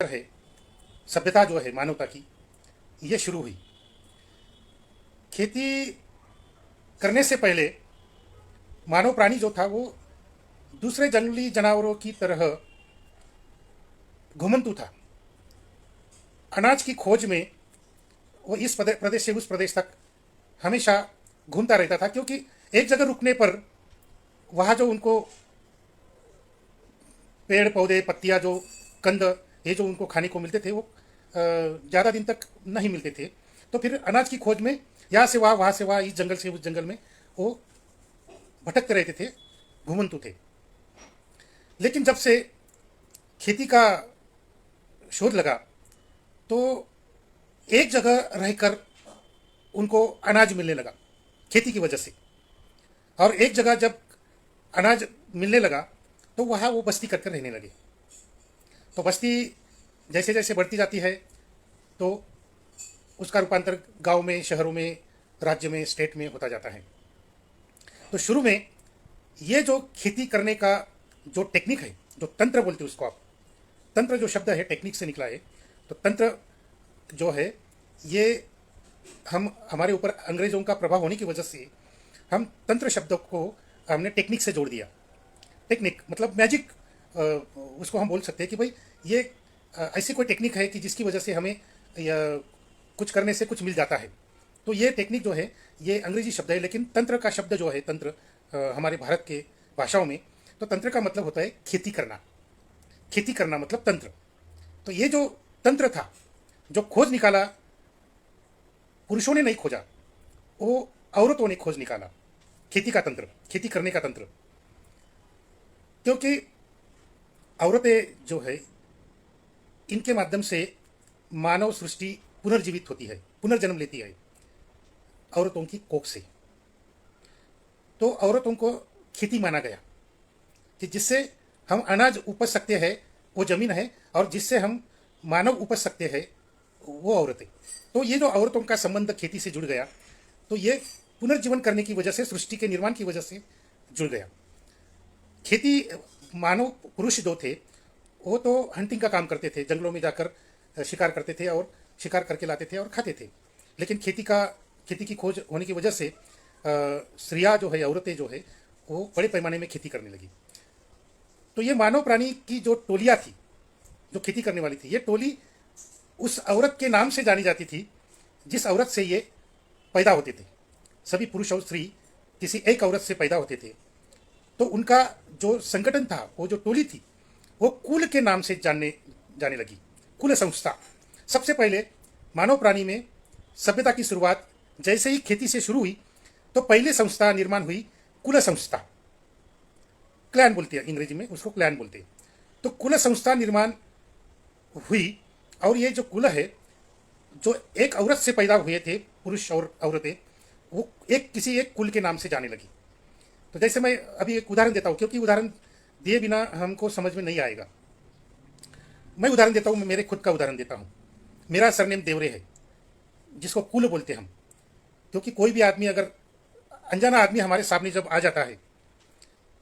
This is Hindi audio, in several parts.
है, सभ्यता जो है मानवता की, ये शुरू हुई। खेती करने से पहले मानव प्राणी जो था वो दूसरे जंगली जानवरों की तरह घुमंतु था। अनाज की खोज में वो इस प्रदेश से उस प्रदेश तक हमेशा घूमता रहता था, क्योंकि एक जगह रुकने पर वहाँ जो उनको पेड़ पौधे पत्तियाँ जो कंद ये जो उनको खाने को मिलते थे वो ज़्यादा दिन तक नहीं मिलते थे। तो फिर अनाज की खोज में यहाँ से वहाँ से वहाँ, इस जंगल से उस जंगल में वो भटकते रहते थे, घुमंतु थे। लेकिन जब से खेती का शोध लगा तो एक जगह रहकर उनको अनाज मिलने लगा खेती की वजह से, और एक जगह जब अनाज मिलने लगा तो वहाँ वो बस्ती करके रहने लगे। तो बस्ती जैसे जैसे बढ़ती जाती है तो उसका रूपांतर गांव में, शहरों में, राज्य में, स्टेट में होता जाता है। तो शुरू में ये जो खेती करने का जो टेक्निक है, जो तंत्र बोलते हैं उसको आप, तंत्र जो शब्द है टेक्निक से निकला है। तो तंत्र जो है ये हम हमारे ऊपर अंग्रेजों का प्रभाव होने की वजह से हम तंत्र शब्द को हमने टेक्निक से जोड़ दिया। टेक्निक मतलब मैजिक, उसको हम बोल सकते हैं कि भाई ये ऐसी कोई टेक्निक है कि जिसकी वजह से हमें कुछ करने से कुछ मिल जाता है। तो ये टेक्निक जो है ये अंग्रेजी शब्द है, लेकिन तंत्र का शब्द जो है तंत्र हमारे भारत के भाषाओं में, तो तंत्र का मतलब होता है खेती करना। खेती करना मतलब तंत्र। तो ये जो तंत्र था, जो खोज निकाला, पुरुषों ने नहीं खोजा, वो औरतों ने खोज निकाला। खेती का तंत्र, खेती करने का तंत्र। क्योंकि औरतें जो है इनके माध्यम से मानव सृष्टि पुनर्जीवित होती है, पुनर्जन्म लेती है औरतों की कोख से। तो औरतों को खेती माना गया कि जिससे हम अनाज उपज सकते हैं वो जमीन है, और जिससे हम मानव उपज सकते हैं वो औरतें। तो ये जो औरतों का संबंध खेती से जुड़ गया, तो ये पुनर्जीवन करने की वजह से, सृष्टि के निर्माण की वजह से जुड़ गया। खेती, मानव पुरुष जो थे वो तो हंटिंग का काम करते थे, जंगलों में जाकर शिकार करते थे और शिकार करके लाते थे और खाते थे। लेकिन खेती की खोज होने की वजह से स्त्रियाँ जो है, औरतें जो है, वो बड़े पैमाने में खेती करने लगी। तो ये मानव प्राणी की जो टोलियाँ थी जो खेती करने वाली थी, ये टोली उस औरत के नाम से जानी जाती थी जिस औरत से ये पैदा होते थे। सभी पुरुष और स्त्री किसी एक औरत से पैदा होते थे। तो उनका जो संगठन था, वो जो टोली थी, वो कुल के नाम से जाने लगी। कुल संस्था। सबसे पहले मानव प्राणी में सभ्यता की शुरुआत जैसे ही खेती से शुरू हुई तो पहले संस्था निर्माण हुई कुल संस्था। क्लैन बोलते हैं अंग्रेजी में उसको, क्लैन बोलते हैं। तो कुल संस्था निर्माण हुई, और ये जो कुल है, जो एक औरत से पैदा हुए थे पुरुष और औरतें, वो किसी एक कुल के नाम से जाने लगी। तो जैसे मैं अभी एक उदाहरण देता हूँ, क्योंकि उदाहरण दिए बिना हमको समझ में नहीं आएगा। मैं उदाहरण देता हूँ, मैं मेरे खुद का उदाहरण देता हूँ। मेरा सरनेम देवरे है, जिसको कुल बोलते हैं हम। क्योंकि कोई भी आदमी, अगर अनजाना आदमी हमारे सामने जब आ जाता है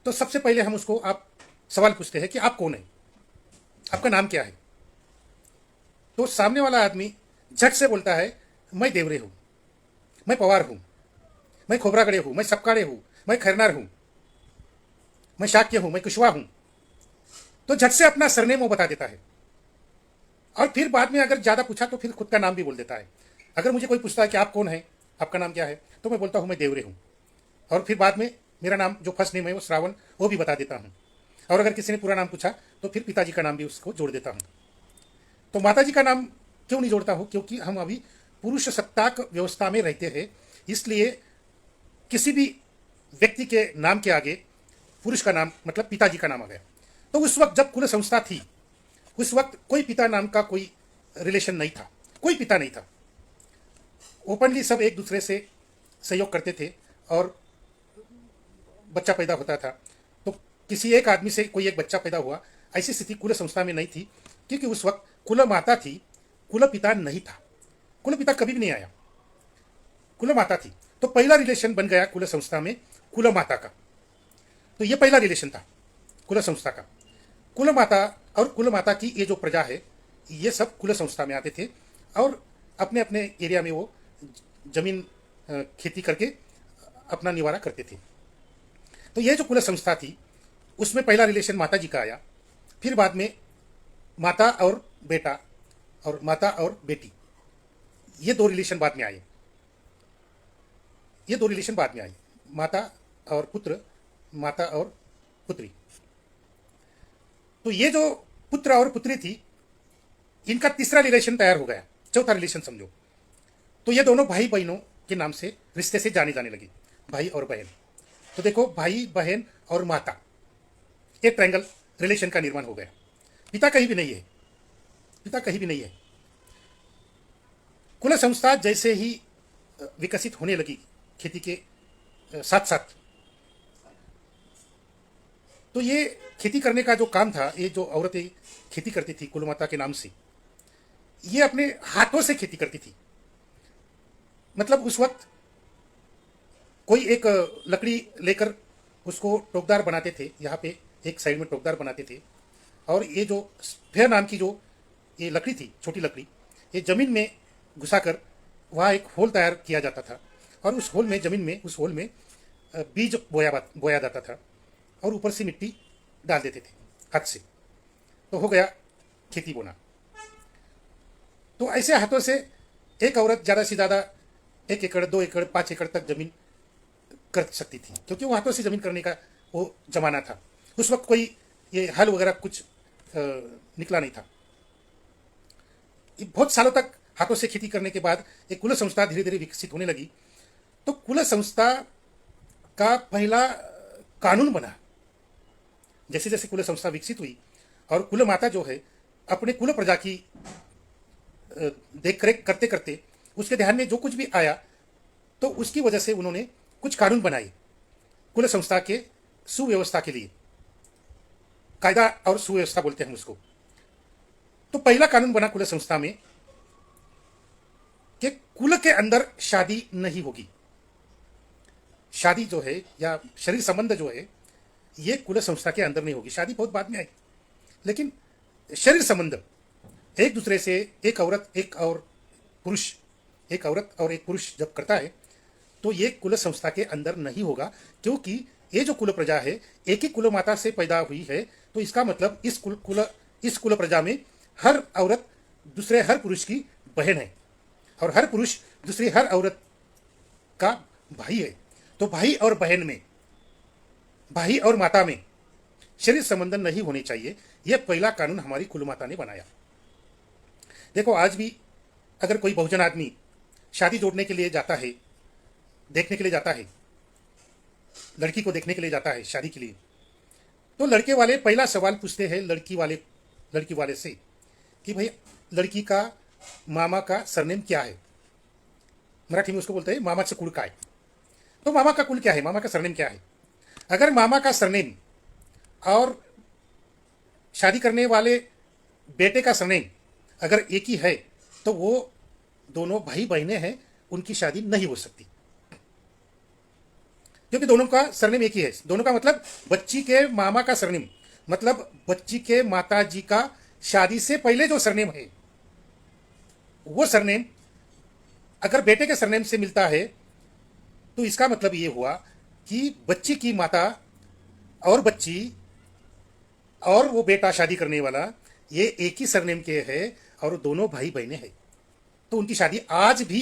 तो सबसे पहले हम उसको आप सवाल पूछते हैं कि आप कौन है, आपका नाम क्या है। तो सामने वाला आदमी झट से बोलता है, मैं देवरे हूँ, मैं पवार हूँ, मैं खोबरागड़े हूँ, मैं सपकाड़े हूँ, मैं खैरनार हूँ, मैं शाक्य हूँ, मैं कुशवा हूँ। तो झट से अपना सरनेम वो बता देता है। और फिर बाद में अगर ज़्यादा पूछा तो फिर खुद का नाम भी बोल देता है। अगर मुझे कोई पूछता है कि आप कौन है, आपका नाम क्या है, तो मैं बोलता हूँ मैं देवरे हूँ। और फिर बाद में मेरा नाम जो फर्स्ट नेम है वो श्रावण, वो भी बता देता हूँ। और अगर किसी ने पूरा नाम पूछा तो फिर पिताजी का नाम भी उसको जोड़ देता हूँ। तो माताजी का नाम क्यों नहीं जोड़ता हूँ? क्योंकि हम अभी पुरुष सत्ताक व्यवस्था में रहते हैं, इसलिए किसी भी व्यक्ति के नाम के आगे पुरुष का नाम मतलब पिताजी का नाम आ गया। तो उस वक्त जब कुल संस्था थी, उस वक्त कोई पिता नाम का कोई रिलेशन नहीं था, कोई पिता नहीं था। ओपनली सब एक दूसरे से सहयोग करते थे और बच्चा पैदा होता था। तो किसी एक आदमी से कोई एक बच्चा पैदा हुआ, ऐसी स्थिति कुल संस्था में नहीं थी, क्योंकि उस वक्त कुल माता थी, कुल पिता नहीं था। कुल पिता कभी भी नहीं आया, कुल माता थी। तो पहला रिलेशन बन गया कुल संस्था में कुल माता का। तो ये पहला रिलेशन था कुल संस्था का। कुल माता और कुल माता की ये जो प्रजा है, ये सब कुल संस्था में आते थे और अपने अपने एरिया में वो जमीन खेती करके अपना निवारा करते थे। तो ये जो कुल संस्था थी उसमें पहला रिलेशन माता जी का आया, फिर बाद में माता और बेटा और माता और बेटी, ये दो रिलेशन बाद में आए। ये दो रिलेशन बाद में आए, माता और पुत्र, माता और पुत्री। तो ये जो पुत्र और पुत्री थी, इनका तीसरा रिलेशन तैयार हो गया, चौथा रिलेशन समझो। तो ये दोनों भाई बहनों के नाम से रिश्ते से जाने जाने लगे, भाई और बहन। तो देखो, भाई बहन और माता, एक ट्रायंगल रिलेशन का निर्माण हो गया। पिता कहीं भी नहीं है, पिता कहीं भी नहीं है। कुल संस्था जैसे ही विकसित होने लगी खेती के साथ साथ, तो ये खेती करने का जो काम था, ये जो औरतें खेती करती थी कुल माता के नाम से, ये अपने हाथों से खेती करती थी। मतलब उस वक्त कोई एक लकड़ी लेकर उसको टोकदार बनाते थे, यहाँ पे एक साइड में टोकदार बनाते थे, और ये जो स्फेयर नाम की जो ये लकड़ी थी, छोटी लकड़ी, ये जमीन में घुसाकर वहाँ एक होल तैयार किया जाता था, और उस होल में, जमीन में, उस होल में बीज बोया जाता था, और ऊपर से मिट्टी डाल देते थे हाथ से, तो हो गया खेती बोना। तो ऐसे हाथों से एक औरत ज़्यादा से ज़्यादा 1 एकड़, 2 एकड़, 5 एकड़ तक जमीन कर सकती थी, क्योंकि वो हाथों से जमीन करने का वो जमाना था। उस वक्त कोई ये हल वगैरह कुछ निकला नहीं था। ये बहुत सालों तक हाथों से खेती करने के बाद एक कुल संस्था धीरे धीरे विकसित होने लगी। तो कुल संस्था का पहला कानून बना। जैसे जैसे कुल संस्था विकसित हुई और कुल माता जो है अपने कुल प्रजा की देख रेख करते करते उसके ध्यान में जो कुछ भी आया, तो उसकी वजह से उन्होंने कुछ कानून बनाए कुल संस्था के सुव्यवस्था के लिए। कायदा और सुव्यवस्था बोलते हैं उसको। तो पहला कानून बना कुल संस्था में कि कुल के अंदर शादी नहीं होगी। शादी जो है या शरीर संबंध जो है, ये कुल संस्था के अंदर नहीं होगी। शादी बहुत बाद में आई, लेकिन शरीर संबंध एक दूसरे से, एक औरत एक और पुरुष, एक औरत और एक पुरुष जब करता है, तो ये कुल संस्था के अंदर नहीं होगा, क्योंकि ये जो कुल प्रजा है एक ही कुल माता से पैदा हुई है। तो इसका मतलब इस कुल प्रजा में हर औरत दूसरे हर पुरुष की बहन है, और हर पुरुष दूसरी हर औरत का भाई है। तो भाई और बहन में, भाई और माता में शरीर संबंध नहीं होने चाहिए। यह पहला कानून हमारी कुल माता ने बनाया। देखो, आज भी अगर कोई बहुजन आदमी शादी जोड़ने के लिए जाता है, देखने के लिए जाता है, लड़की को देखने के लिए जाता है शादी के लिए, तो लड़के वाले पहला सवाल पूछते हैं लड़की वाले से कि भाई लड़की का मामा का सरनेम क्या है। मराठी में उसको बोलते हैं मामाचं कुळ काय। तो मामा का कुल क्या है, मामा का सरनेम क्या है। अगर मामा का सरनेम और शादी करने वाले बेटे का सरनेम अगर एक ही है, तो वो दोनों भाई बहनें हैं, उनकी शादी नहीं हो सकती, क्योंकि दोनों का सरनेम एक ही है। दोनों का मतलब बच्ची के मामा का सरनेम, मतलब बच्ची के माता जी का शादी से पहले जो सरनेम है, वो सरनेम अगर बेटे के सरनेम से मिलता है, तो इसका मतलब ये हुआ कि बच्ची की माता और बच्ची और वो बेटा शादी करने वाला ये एक ही सरनेम के हैं, और दोनों भाई बहनें हैं। तो उनकी शादी आज भी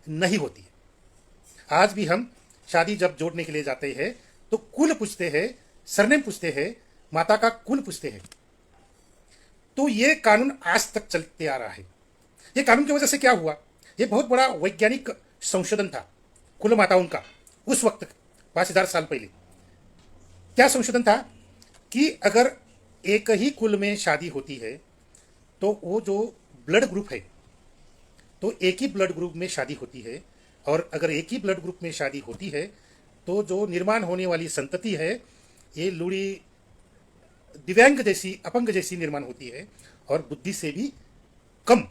नहीं होती है। आज भी हम शादी जब जोड़ने के लिए जाते हैं तो कुल पूछते हैं, सरनेम पूछते हैं, माता का कुल पूछते हैं। तो ये कानून आज तक चलते आ रहा है। ये कानून की वजह से क्या हुआ, ये बहुत बड़ा वैज्ञानिक संशोधन था कुल माताओं का उस वक्त 5000 साल पहले। क्या संशोधन था कि अगर एक ही कुल में शादी होती है, तो वो जो ब्लड ग्रुप है, तो एक ही ब्लड ग्रुप में शादी होती है, और अगर एक ही ब्लड ग्रुप में शादी होती है, तो जो निर्माण होने वाली संतति है, ये लूड़ी दिव्यांग जैसी, अपंग जैसी निर्माण होती है, और बुद्धि से भी कम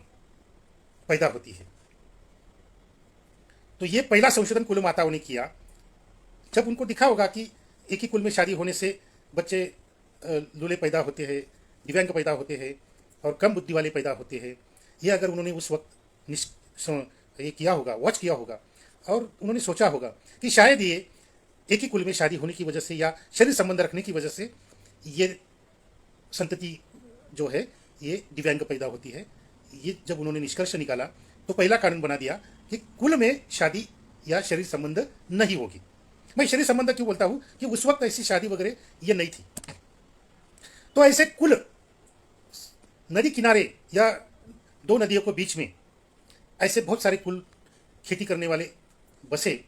पैदा होती है। तो ये पहला संशोधन कुल माताओं ने किया। जब उनको दिखा होगा कि एक ही कुल में शादी होने से बच्चे लूले पैदा होते हैं, दिव्यांग पैदा होते हैं, और कम बुद्धि वाले पैदा होते हैं, ये अगर उन्होंने उस वक्त ये किया होगा, वॉच किया होगा, और उन्होंने सोचा होगा कि शायद ये एक ही कुल में शादी होने की वजह से या शरीर संबंध रखने की वजह से ये संतति जो है ये दिव्यांग पैदा होती है, ये जब उन्होंने निष्कर्ष निकाला तो पहला कानून बना दिया कि कुल में शादी या शरीर संबंध नहीं होगी। मैं शरीर संबंध क्यों बोलता हूं कि उस वक्त ऐसी शादी वगैरह ये नहीं थी। तो ऐसे कुल नदी किनारे या दो नदियों के बीच में ऐसे बहुत सारे कुल खेती करने वाले बसे,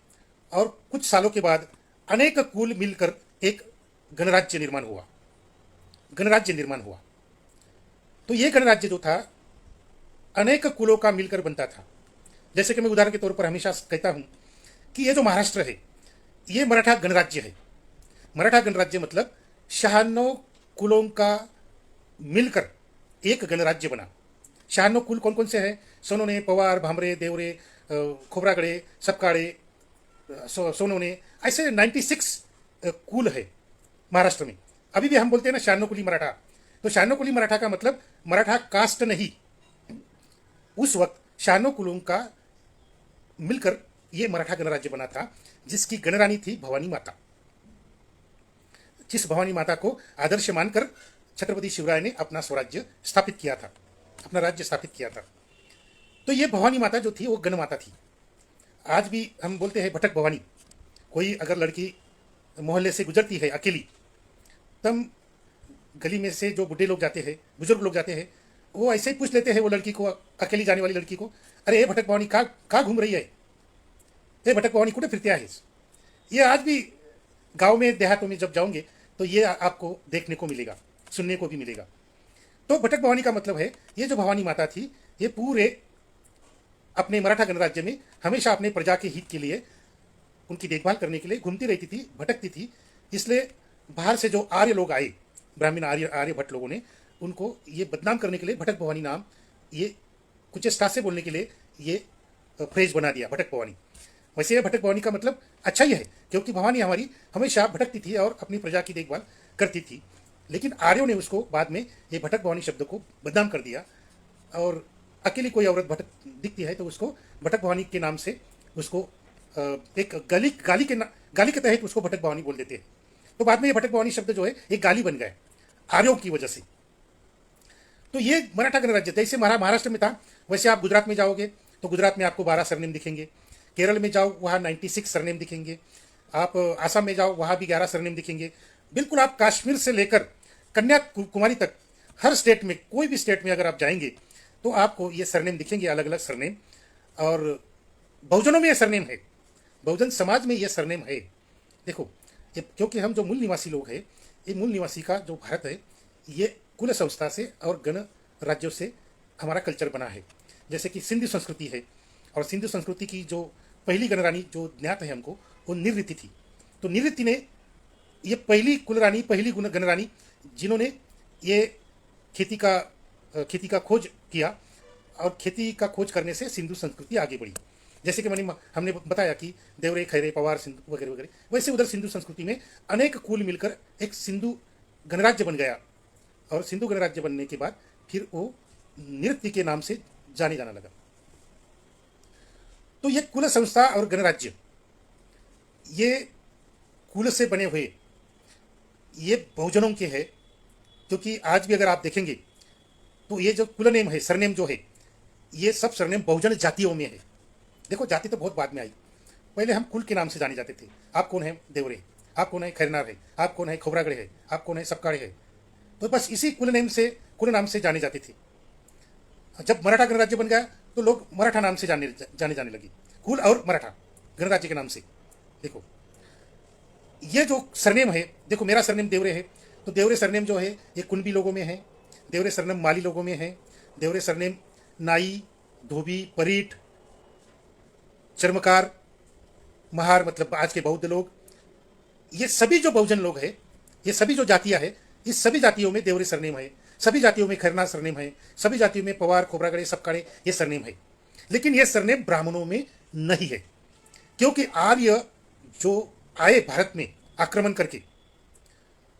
और कुछ सालों के बाद अनेक कुल मिलकर एक गणराज्य निर्माण हुआ। गणराज्य निर्माण हुआ तो ये गणराज्य जो था अनेक कुलों का मिलकर बनता था। जैसे कि मैं उदाहरण के तौर पर हमेशा कहता हूं कि ये जो महाराष्ट्र है ये मराठा गणराज्य है। मराठा गणराज्य मतलब 96 कुलों का मिलकर एक गणराज्य बना। 96 कुल कौन कौन से हैं? सोनोने, पवार, भामरे, देवरे, खोबरागड़े, सपकाड़े, सोनोने, ऐसे 96 कुल है महाराष्ट्र में। अभी भी हम बोलते हैं ना 96 कुली मराठा, तो 96 कुली मराठा का मतलब मराठा कास्ट नहीं, उस वक्त 96 कुलों का मिलकर ये मराठा गणराज्य बना था, जिसकी गणरानी थी भवानी माता। जिस भवानी माता को आदर्श मानकर छत्रपति शिवराय ने अपना स्वराज्य स्थापित किया था, अपना राज्य स्थापित किया था। तो ये भवानी माता जो थी वो गण माता थी। आज भी हम बोलते हैं भटक भवानी। कोई अगर लड़की मोहल्ले से गुजरती है अकेली, तब गली में से जो बुढ़े लोग जाते हैं, बुजुर्ग लोग जाते हैं, वो ऐसे ही पूछ लेते हैं वो लड़की को, अकेली जाने वाली लड़की को, अरे ये भटक भवानी कहाँ घूम रही है, ये भटक भवानी कुठे फिरते है। ये आज भी गांव में देहातों में जब जाओगे तो ये आपको देखने को मिलेगा, सुनने को भी मिलेगा। तो भटक भवानी का मतलब है ये जो भवानी माता थी ये पूरे अपने मराठा गणराज्य में हमेशा अपने प्रजा के हित के लिए, उनकी देखभाल करने के लिए घूमती रहती थी, भटकती थी। इसलिए बाहर से जो आर्य लोग आए, ब्राह्मण आर्य भट्ट लोगों ने उनको ये बदनाम करने के लिए भटक भवानी नाम, ये कुचेष्टा से बोलने के लिए ये फ्रेज बना दिया भटक भवानी। वैसे ये भटक भवानी का मतलब अच्छा ही है, क्योंकि भवानी हमारी हमेशा भटकती थी और अपनी प्रजा की देखभाल करती थी। लेकिन आर्यों ने उसको बाद में ये भटक भवानी शब्द को बदनाम कर दिया, और अकेली कोई औरत भटक दिखती है तो उसको भटक भवानी के नाम से उसको एक गाली के तहत उसको भटक भवानी बोल देते हैं। तो बाद में ये भटक भवानी शब्द जो है एक गाली बन गया आर्यों की वजह से। तो ये मराठा गणराज्य जैसे महाराष्ट्र में था, वैसे आप गुजरात में जाओगे तो गुजरात में आपको 12 सरनेम दिखेंगे। केरल में जाओ वहाँ 96 सरनेम दिखेंगे। आप आसाम में जाओ वहाँ भी 11 सरनेम दिखेंगे। बिल्कुल आप कश्मीर से लेकर कन्याकुमारी तक हर स्टेट में, कोई भी स्टेट में अगर आप जाएंगे तो आपको ये सरनेम दिखेंगे, अलग अलग सरनेम। और बहुजनों में ये सरनेम है, बहुजन समाज में ये सरनेम है। देखो क्योंकि हम जो मूल निवासी लोग हैं, ये मूल निवासी का जो भारत है ये कुल संस्था से और गण राज्यों से हमारा कल्चर बना है। जैसे कि सिंधु संस्कृति है, और सिंधु संस्कृति की जो पहली गणरानी जो ज्ञात है हमको वो निवृत्ति थी। तो निवृत्ति ने ये पहली कुलरानी, पहली गणरानी जिन्होंने ये खेती का खोज किया, और खेती का खोज करने से सिंधु संस्कृति आगे बढ़ी। जैसे कि हमने बताया कि देवरे, खैरे, पवार, सिंधु वगैरह वगैरह, वैसे उधर सिंधु संस्कृति में अनेक कुल मिलकर एक सिंधु गणराज्य बन गया। और सिंधु गणराज्य बनने के बाद फिर वो नृत्य के नाम से जाने जाना लगा। तो ये कुल संस्था और गणराज्य ये कुल से बने हुए ये बहुजनों के है। क्योंकि आज भी अगर आप देखेंगे तो ये जो कुल नेम है, सरनेम जो है, ये सब सरनेम बहुजन जातियों में है। देखो जाति तो बहुत बाद में आई, पहले हम कुल के नाम से जाने जाते थे। आप कौन है? देवरे। आप कौन है? खैरनार है। आप कौन है? खोबरागड़े है। आप कौन है? सपकाड़े है। तो बस इसी कुल नाम से जाने जाते थे। जब मराठा गणराज्य बन गया तो लोग मराठा नाम से जाने लगे, कुल और मराठा गणराज्य के नाम से। देखो ये जो सरनेम है, देखो मेरा सरनेम देवरे है, तो देवरे सरनेम जो है ये कुणबी लोगों में है, देवरे सरनेम माली लोगों में है, देवरे सरनेम नाई, धोबी, परीट, चर्मकार, महार मतलब आज के बौद्ध लोग, ये सभी जो बहुजन लोग हैं, ये सभी जो जातियां हैं, इस सभी जातियों में देवरे सरनेम है, सभी जातियों में खैरनार सरनेम है, सभी जातियों में पवार, खोबरागड़े, सपकाड़े ये सरनेम है। लेकिन ये सरनेम ब्राह्मणों में नहीं है, क्योंकि आर्य जो आए भारत में आक्रमण करके,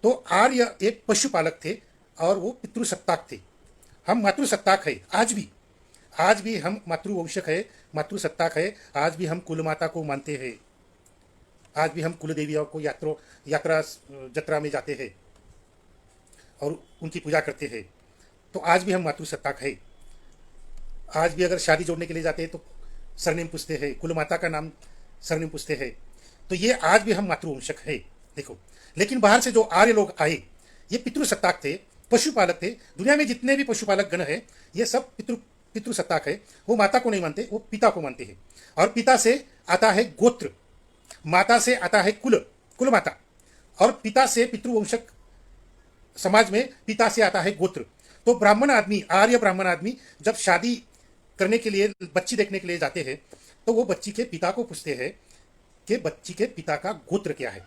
तो आर्य एक पशुपालक थे और वो पितृसत्ताक थे। हम मातृसत्ताक है आज भी हम मातृवंशक है, मातृसत्ताक है। आज भी हम कुल माता को मानते हैं, आज भी हम कुल देवियों को यात्रा जत्रा में जाते हैं और उनकी पूजा करते हैं। तो आज भी हम मातृसत्ताक है। आज भी अगर शादी जोड़ने के लिए जाते हैं तो सरनेम पूछते हैं, कुल माता का नाम सरनेम पूछते हैं। तो ये आज भी हम मातृवंशक है। देखो, लेकिन बाहर से जो आर्य लोग आए, ये पितृसत्ताक थे, पशुपालक थे। दुनिया में जितने भी पशुपालक गण है, ये सब पितृसत्ताक है। वो माता को नहीं मानते, वो पिता को मानते हैं। और पिता से आता है गोत्र, माता से आता है कुल माता, और पिता से पितृवंशक समाज में पिता से आता है गोत्र। तो ब्राह्मण आदमी, आर्य ब्राह्मण आदमी जब शादी करने के लिए, बच्ची देखने के लिए जाते हैं, तो वो बच्ची के पिता को पूछते हैं कि बच्ची के पिता का गोत्र क्या है।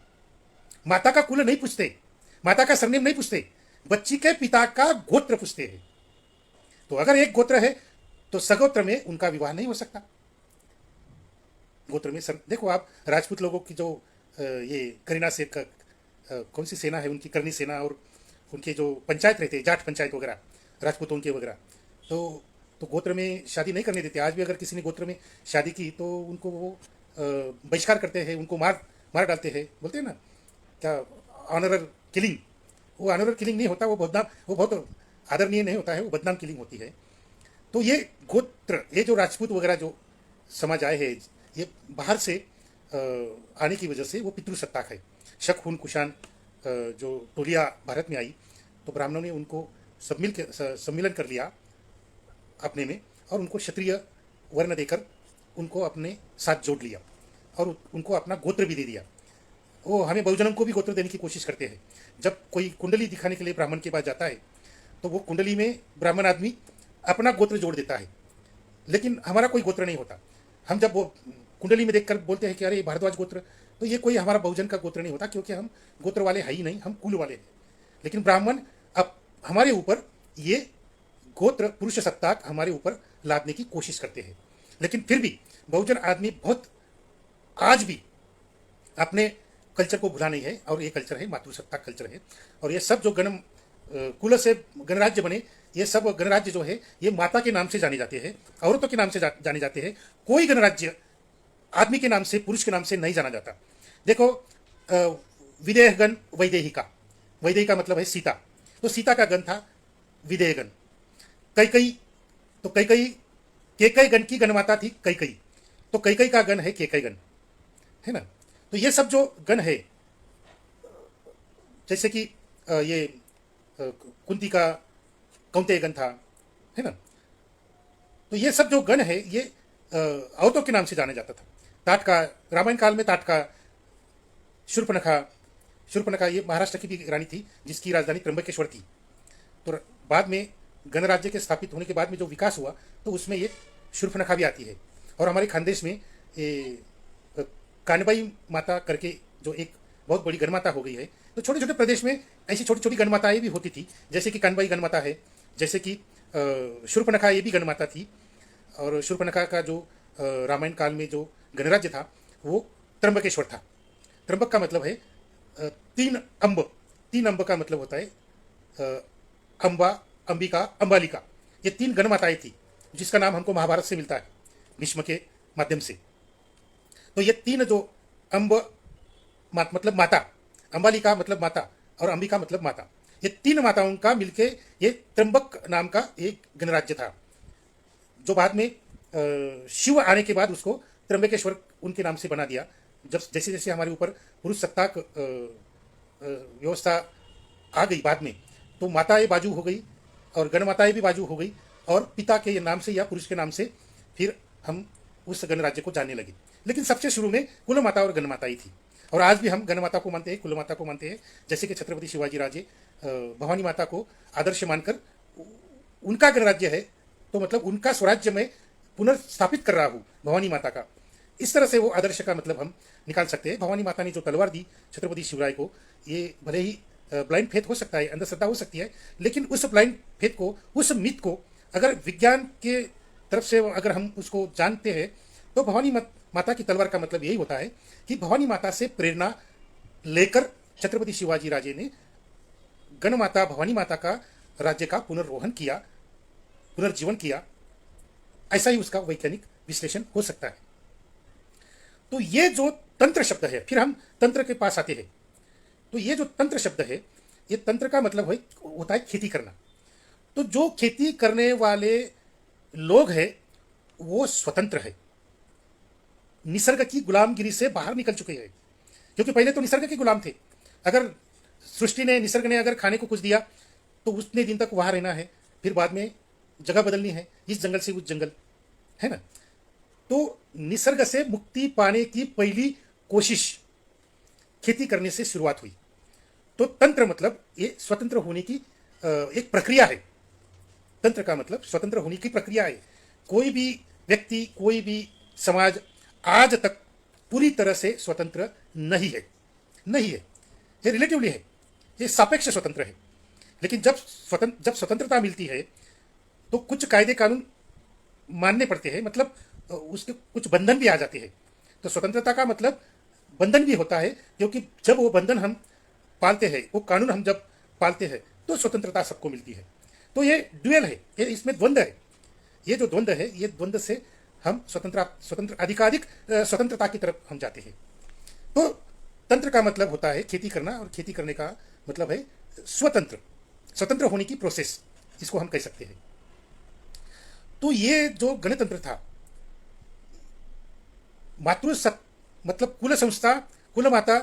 माता का कुल नहीं पूछते, माता का सरनेम नहीं पूछते, बच्ची के पिता का गोत्र पूछते हैं। तो अगर एक गोत्र है तो सगोत्र में उनका विवाह नहीं हो सकता। गोत्र में देखो आप, राजपूत लोगों की जो ये करीना से कौन सी सेना है उनकी, करनी सेना, और उनके जो पंचायत रहते हैं, जाट पंचायत वगैरह, राजपूतों के वगैरह, तो गोत्र में शादी नहीं करने देते। आज भी अगर किसी ने गोत्र में शादी की तो उनको वो बहिष्कार करते हैं, उनको मार डालते हैं। बोलते हैं ना क्या, ऑनरर किलिंग। वो ऑनरर किलिंग नहीं होता, वो बहुत आदरणीय नहीं होता है, वो बदनाम किलिंग होती है। तो ये गोत्र, ये जो राजपूत वगैरह जो समाज आए हैं, ये बाहर से आने की वजह से वो पितृसत्ताक है। शक, खून, कुषाण जो टोलियाँ भारत में आई, तो ब्राह्मणों ने उनको सम्मिलन कर लिया अपने में, और उनको क्षत्रिय वर्ण देकर उनको अपने साथ जोड़ लिया, और उनको अपना गोत्र भी दे दिया। वो हमें बहुजनों को भी गोत्र देने की कोशिश करते हैं। जब कोई कुंडली दिखाने के लिए ब्राह्मण के पास जाता है, तो वो कुंडली में ब्राह्मण आदमी अपना गोत्र जोड़ देता है, लेकिन हमारा कोई गोत्र नहीं होता। हम जब वो कुंडली में देखकर बोलते हैं कि अरे भारद्वाज गोत्र, तो ये कोई हमारा बहुजन का गोत्र नहीं होता, क्योंकि हम गोत्र वाले है ही नहीं, हम कुल वाले हैं। लेकिन ब्राह्मण अब हमारे ऊपर ये गोत्र पुरुष सत्ताक हमारे ऊपर लादने की कोशिश करते हैं। लेकिन फिर भी बहुजन आदमी बहुत आज भी अपने कल्चर को भुला नहीं है, और ये कल्चर है मातृसत्ताक कल्चर है। और ये सब जो कुल से गणराज्य बने, ये सब गणराज्य जो है ये माता के नाम से जाने जाते हैं, औरतों के नाम से जाने जाते हैं। कोई गणराज्य आदमी के नाम से, पुरुष के नाम से नहीं जाना जाता। देखो, विदेहगण वैदेहिका, वैदेहिका मतलब है सीता, तो सीता का गण था विदेहगण। कैकई, तो कैकई केकई गण की गणमाता थी कैकई, तो कैकई का गण है केकई गण, है ना। तो ये सब जो गण है, जैसे कि ये कुंती का कौंतेय गण था, है ना। तो ये सब जो गण है ये औरतों के नाम से जाना जाता था। ताटका, रामायण काल में ताटका, शूर्पणखा ये महाराष्ट्र की भी रानी थी, जिसकी राजधानी त्र्यंबकेश्वर थी। तो बाद में गणराज्य के स्थापित होने के बाद में जो विकास हुआ, तो उसमें ये शूर्पणखा भी आती है। और हमारे खानदेश में कानबाई माता करके जो एक बहुत बड़ी गणमाता हो गई है। तो छोटे छोटे प्रदेश में ऐसी छोटी छोटी गणमाताएं भी होती थी, जैसे कि कानबाई गणमाता है, जैसे कि शूर्पणखा ये भी गणमाता थी। और शूर्पणखा का जो रामायण काल में जो गणराज्य था वो त्र्यंबकेश्वर था। त्र्यंबक का मतलब है तीन अम्ब का मतलब होता है अम्बा, अंबिका, अंबालिका। ये तीन गणमाताएं थी, जिसका नाम हमको महाभारत से मिलता है, भीष्म के माध्यम से। तो ये तीन जो मतलब माता, अंबालिका मतलब माता, और अंबिका मतलब माता, ये तीन माताओं का मिलके ये त्र्यंबक नाम का एक गणराज्य था, जो बाद में शिव आने के बाद उसको त्र्यंबकेश्वर उनके नाम से बना दिया। जब जैसे जैसे हमारे ऊपर पुरुष सत्ताक व्यवस्था आ गई बाद में, तो माताएं बाजू हो गई और गणमाताएं भी बाजू हो गई, और पिता के नाम से या पुरुष के नाम से फिर हम उस गणराज्य को जानने लगे। लेकिन सबसे शुरू में कुल माता और गणमाता ही थी, और आज भी हम गणमाता को मानते हैं, कुल माता को मानते हैं। जैसे कि छत्रपति शिवाजी राजे भवानी माता को आदर्श मानकर उनका गणराज्य है, तो मतलब उनका स्वराज्य में पुनर्स्थापित कर रहा हूँ भवानी माता का। इस तरह से वो आदर्श का मतलब हम निकाल सकते हैं। भवानी माता ने जो तलवार दी छत्रपति शिवराय को, ये भले ही ब्लाइंड फेथ हो सकता है, अंधश्रद्धा हो सकती है, लेकिन उस ब्लाइंड फेथ को, उस मिथ को अगर विज्ञान के तरफ से अगर हम उसको जानते हैं, तो भवानी माता की तलवार का मतलब यही होता है कि भवानी माता से प्रेरणा लेकर छत्रपति शिवाजी राजे ने गणमाता भवानी माता का राज्य का पुनर्रोहण किया, पुनर्जीवन किया, ऐसा ही उसका वैज्ञानिक विश्लेषण हो सकता है। तो ये जो तंत्र शब्द है, फिर हम तंत्र के पास आते हैं। तो ये जो तंत्र शब्द है, ये तंत्र का मतलब होता है खेती करना। तो जो खेती करने वाले लोग हैं वो स्वतंत्र है, निसर्ग की गुलामगिरी से बाहर निकल चुके हैं। क्योंकि पहले तो निसर्ग के गुलाम थे। अगर सृष्टि ने, निसर्ग ने अगर खाने को कुछ दिया तो उतने दिन तक वहां रहना है, फिर बाद में जगह बदलनी है, इस जंगल से उस जंगल, है ना। तो निसर्ग से मुक्ति पाने की पहली कोशिश खेती करने से शुरुआत हुई। तो तंत्र मतलब ये स्वतंत्र होने की एक प्रक्रिया है। तंत्र का मतलब स्वतंत्र होने की प्रक्रिया है। कोई भी व्यक्ति, कोई भी समाज आज तक पूरी तरह से स्वतंत्र नहीं है, नहीं है। ये रिलेटिवली है, ये सापेक्ष स्वतंत्र है। लेकिन जब स्वतंत्रता मिलती है तो कुछ कायदे कानून मानने पड़ते हैं, मतलब उसके कुछ बंधन भी आ जाते हैं। तो स्वतंत्रता का मतलब बंधन भी होता है, क्योंकि जब वो बंधन हम पालते हैं, वो कानून हम जब पालते हैं, तो स्वतंत्रता सबको मिलती है। तो ये ड्यूअल है, ये इसमें द्वंद्व है। ये जो द्वंद्व है, ये द्वंद्व से हम स्वतंत्र अधिकाधिक स्वतंत्रता की तरफ हम जाते हैं। तो तंत्र का मतलब होता है खेती करना, और खेती करने का मतलब है स्वतंत्र होने की प्रोसेस, इसको हम कह सकते हैं। तो ये जो गणतंत्र था, मतलब कुल संस्था, कुल माता,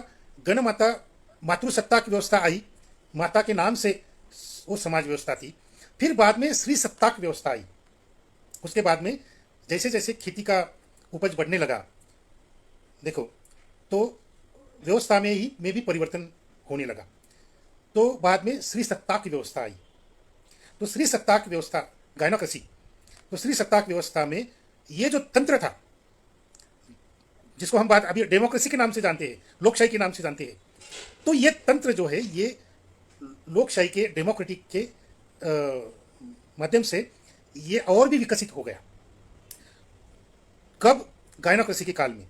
गण माता, मातृसत्ता की व्यवस्था आई, माता के नाम से वो समाज व्यवस्था थी। फिर बाद में स्त्री सत्ताक व्यवस्था आई। उसके बाद में जैसे जैसे खेती का उपज बढ़ने लगा, देखो, तो व्यवस्था में भी परिवर्तन होने लगा। तो बाद में स्त्री सत्ताक व्यवस्था आई। तो स्त्री सत्ताक व्यवस्था, गायनोक्रेसी, तो स्त्री सत्ताक व्यवस्था में ये जो तंत्र था, जिसको हम बात अभी डेमोक्रेसी के नाम से जानते हैं, लोकशाही के नाम से जानते हैं, तो ये तंत्र जो है, ये लोकशाही के, डेमोक्रेटिक के माध्यम से ये और भी विकसित हो गया। कब? गायनोक्रेसी के काल में,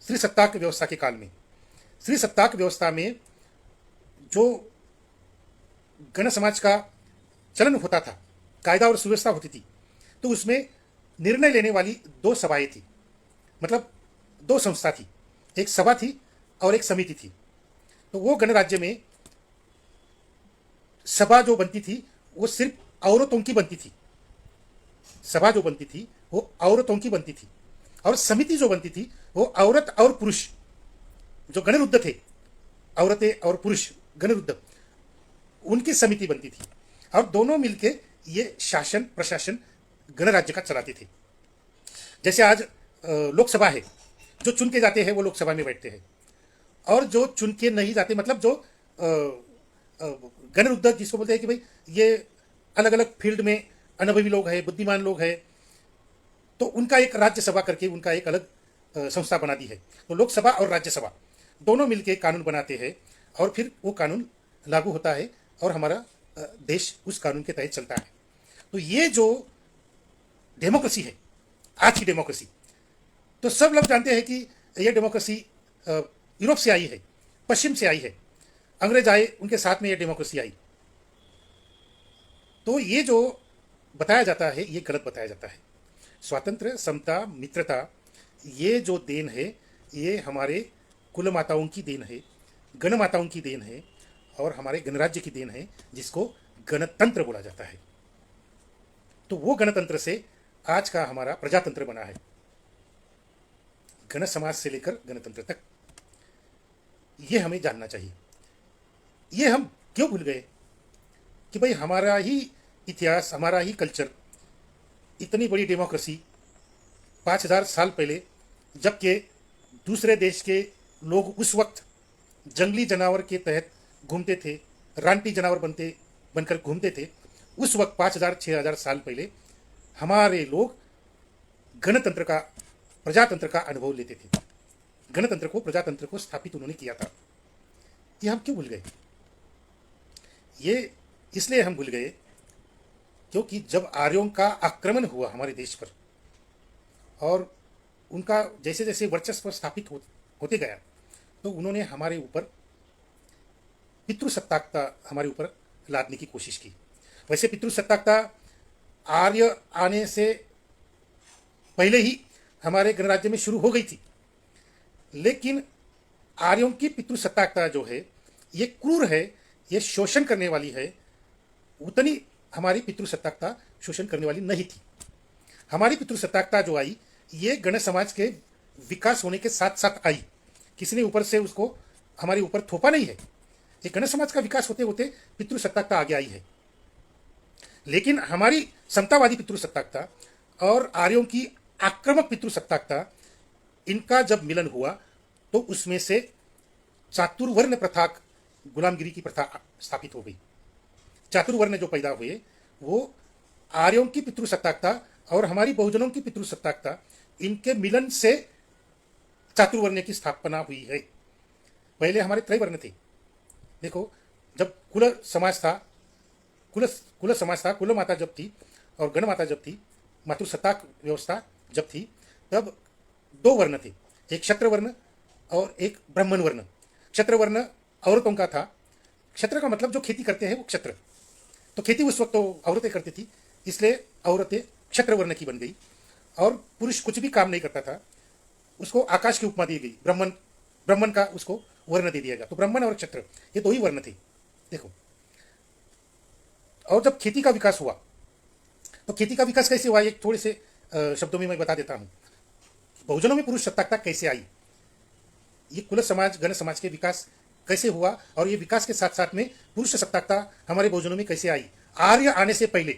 स्त्री सत्ताक व्यवस्था के काल में। स्त्री सत्ताक व्यवस्था में जो गण समाज का चलन होता था, कायदा और सुव्यवस्था होती थी, तो उसमें निर्णय लेने वाली दो सभाएं थी, मतलब दो संस्था थी, एक सभा थी और एक समिति थी। तो वो गणराज्य में सभा जो बनती थी वो सिर्फ औरतों की बनती थी। सभा जो बनती थी वो औरतों की बनती थी, और समिति जो बनती थी वो औरत और पुरुष, जो गणरुद्ध थे, औरतें और पुरुष गणरुद्ध, उनकी समिति बनती थी। और दोनों मिलके ये शासन प्रशासन गणराज्य का चलाते थे। जैसे आज लोकसभा है, जो चुन के जाते हैं वो लोकसभा में बैठते हैं, और जो चुन के नहीं जाते, मतलब जो गणरुद्ध जिसको बोलते हैं कि भाई ये अलग अलग फील्ड में अनुभवी लोग हैं, बुद्धिमान लोग हैं, तो उनका एक राज्यसभा करके उनका एक अलग संस्था बना दी है। तो लोकसभा और राज्यसभा दोनों मिलके कानून बनाते हैं, और फिर वो कानून लागू होता है, और हमारा देश उस कानून के तहत चलता है। तो ये जो डेमोक्रेसी है, आज की डेमोक्रेसी, तो सब लोग जानते हैं कि ये डेमोक्रेसी यूरोप से आई है, पश्चिम से आई है। अंग्रेज आए, उनके साथ में ये डेमोक्रेसी आई। तो ये जो बताया जाता है ये गलत बताया जाता है। स्वातंत्र्य, समता, मित्रता, ये जो देन है ये हमारे कुल माताओं की देन है, गण माताओं की देन है, और हमारे गणराज्य की देन है, जिसको गणतंत्र बोला जाता है। तो वो गणतंत्र से आज का हमारा प्रजातंत्र बना है, गण समाज से लेकर गणतंत्र तक। ये हमें जानना चाहिए। ये हम क्यों भूल गए कि भाई हमारा ही इतिहास, हमारा ही कल्चर, इतनी बड़ी डेमोक्रेसी 5000 साल पहले, जबकि दूसरे देश के लोग उस वक्त जंगली जानवर के तहत घूमते थे, रानटी जानवर बनकर घूमते थे, उस वक्त 5000-6000 साल पहले हमारे लोग गणतंत्र का, प्रजातंत्र का अनुभव लेते थे। गणतंत्र को, प्रजातंत्र को स्थापित उन्होंने किया था। ये हम क्यों भूल गए? ये इसलिए हम भूल गए क्योंकि जब आर्यों का आक्रमण हुआ हमारे देश पर, और उनका जैसे जैसे वर्चस्व स्थापित होते गया, तो उन्होंने हमारे ऊपर पितृसत्ताकता हमारे ऊपर लादने की कोशिश की। वैसे पितृसत्ताकता आर्य आने से पहले ही हमारे गणराज्य में शुरू हो गई थी, लेकिन आर्यों की पितृसत्ताकता जो है ये क्रूर है, ये शोषण करने वाली है। उतनी हमारी पितृसत्ताकता शोषण करने वाली नहीं थी। हमारी पितृसत्ताकता जो आई ये गण समाज के विकास होने के साथ साथ आई, किसी ने ऊपर से उसको हमारे ऊपर थोपा नहीं है। ये गण समाज का विकास होते होते पितृसत्ताकता आगे आई है। लेकिन हमारी समतावादी पितृसत्ताकता और आर्यों की आक्रामक पितृसत्ताकता, इनका जब मिलन हुआ तो उसमें से चातुर्वर्ण प्रथा, गुलामगिरी की प्रथा स्थापित हो गई। चातुर्वर्ण जो पैदा हुए वो आर्यों की पितृसत्ताकता और हमारी बहुजनों की पितृसत्ताकता, इनके मिलन से चातुर्वर्ण की स्थापना हुई है। पहले हमारे त्रैवर्ण थे। देखो, जब कुल समाज था, कुल समाज था, कुल माता जब थी और गण माता जब थी, मातृसत्ताक व्यवस्था जब थी, तब दो वर्ण थे, एक क्षत्र वर्ण और एक ब्राह्मण वर्ण। क्षत्र वर्ण औरतों का था। क्षत्र का मतलब जो खेती करते हैं वो क्षत्र, तो खेती उस वक्त तो औरतें करती थी, इसलिए औरतें क्षत्र वर्ण की बन गई। और पुरुष कुछ भी काम नहीं करता था, उसको आकाश की उपमा दी गई, ब्राह्मण, ब्राह्मण का उसको वर्ण दे दिया गया। तो ब्राह्मण और क्षत्र ये दो ही वर्ण थे। देखो, और जब खेती का विकास हुआ तो खेती का विकास कैसे हुआ, एक थोड़े से शब्दों में मैं बता देता हूं। बहुजनों में पुरुष सत्ताकता कैसे आई, ये कुल समाज गण समाज के विकास कैसे हुआ, और ये विकास के साथ साथ में पुरुष सत्ताकता हमारे बहुजनों में कैसे आई। आर्य आने से पहले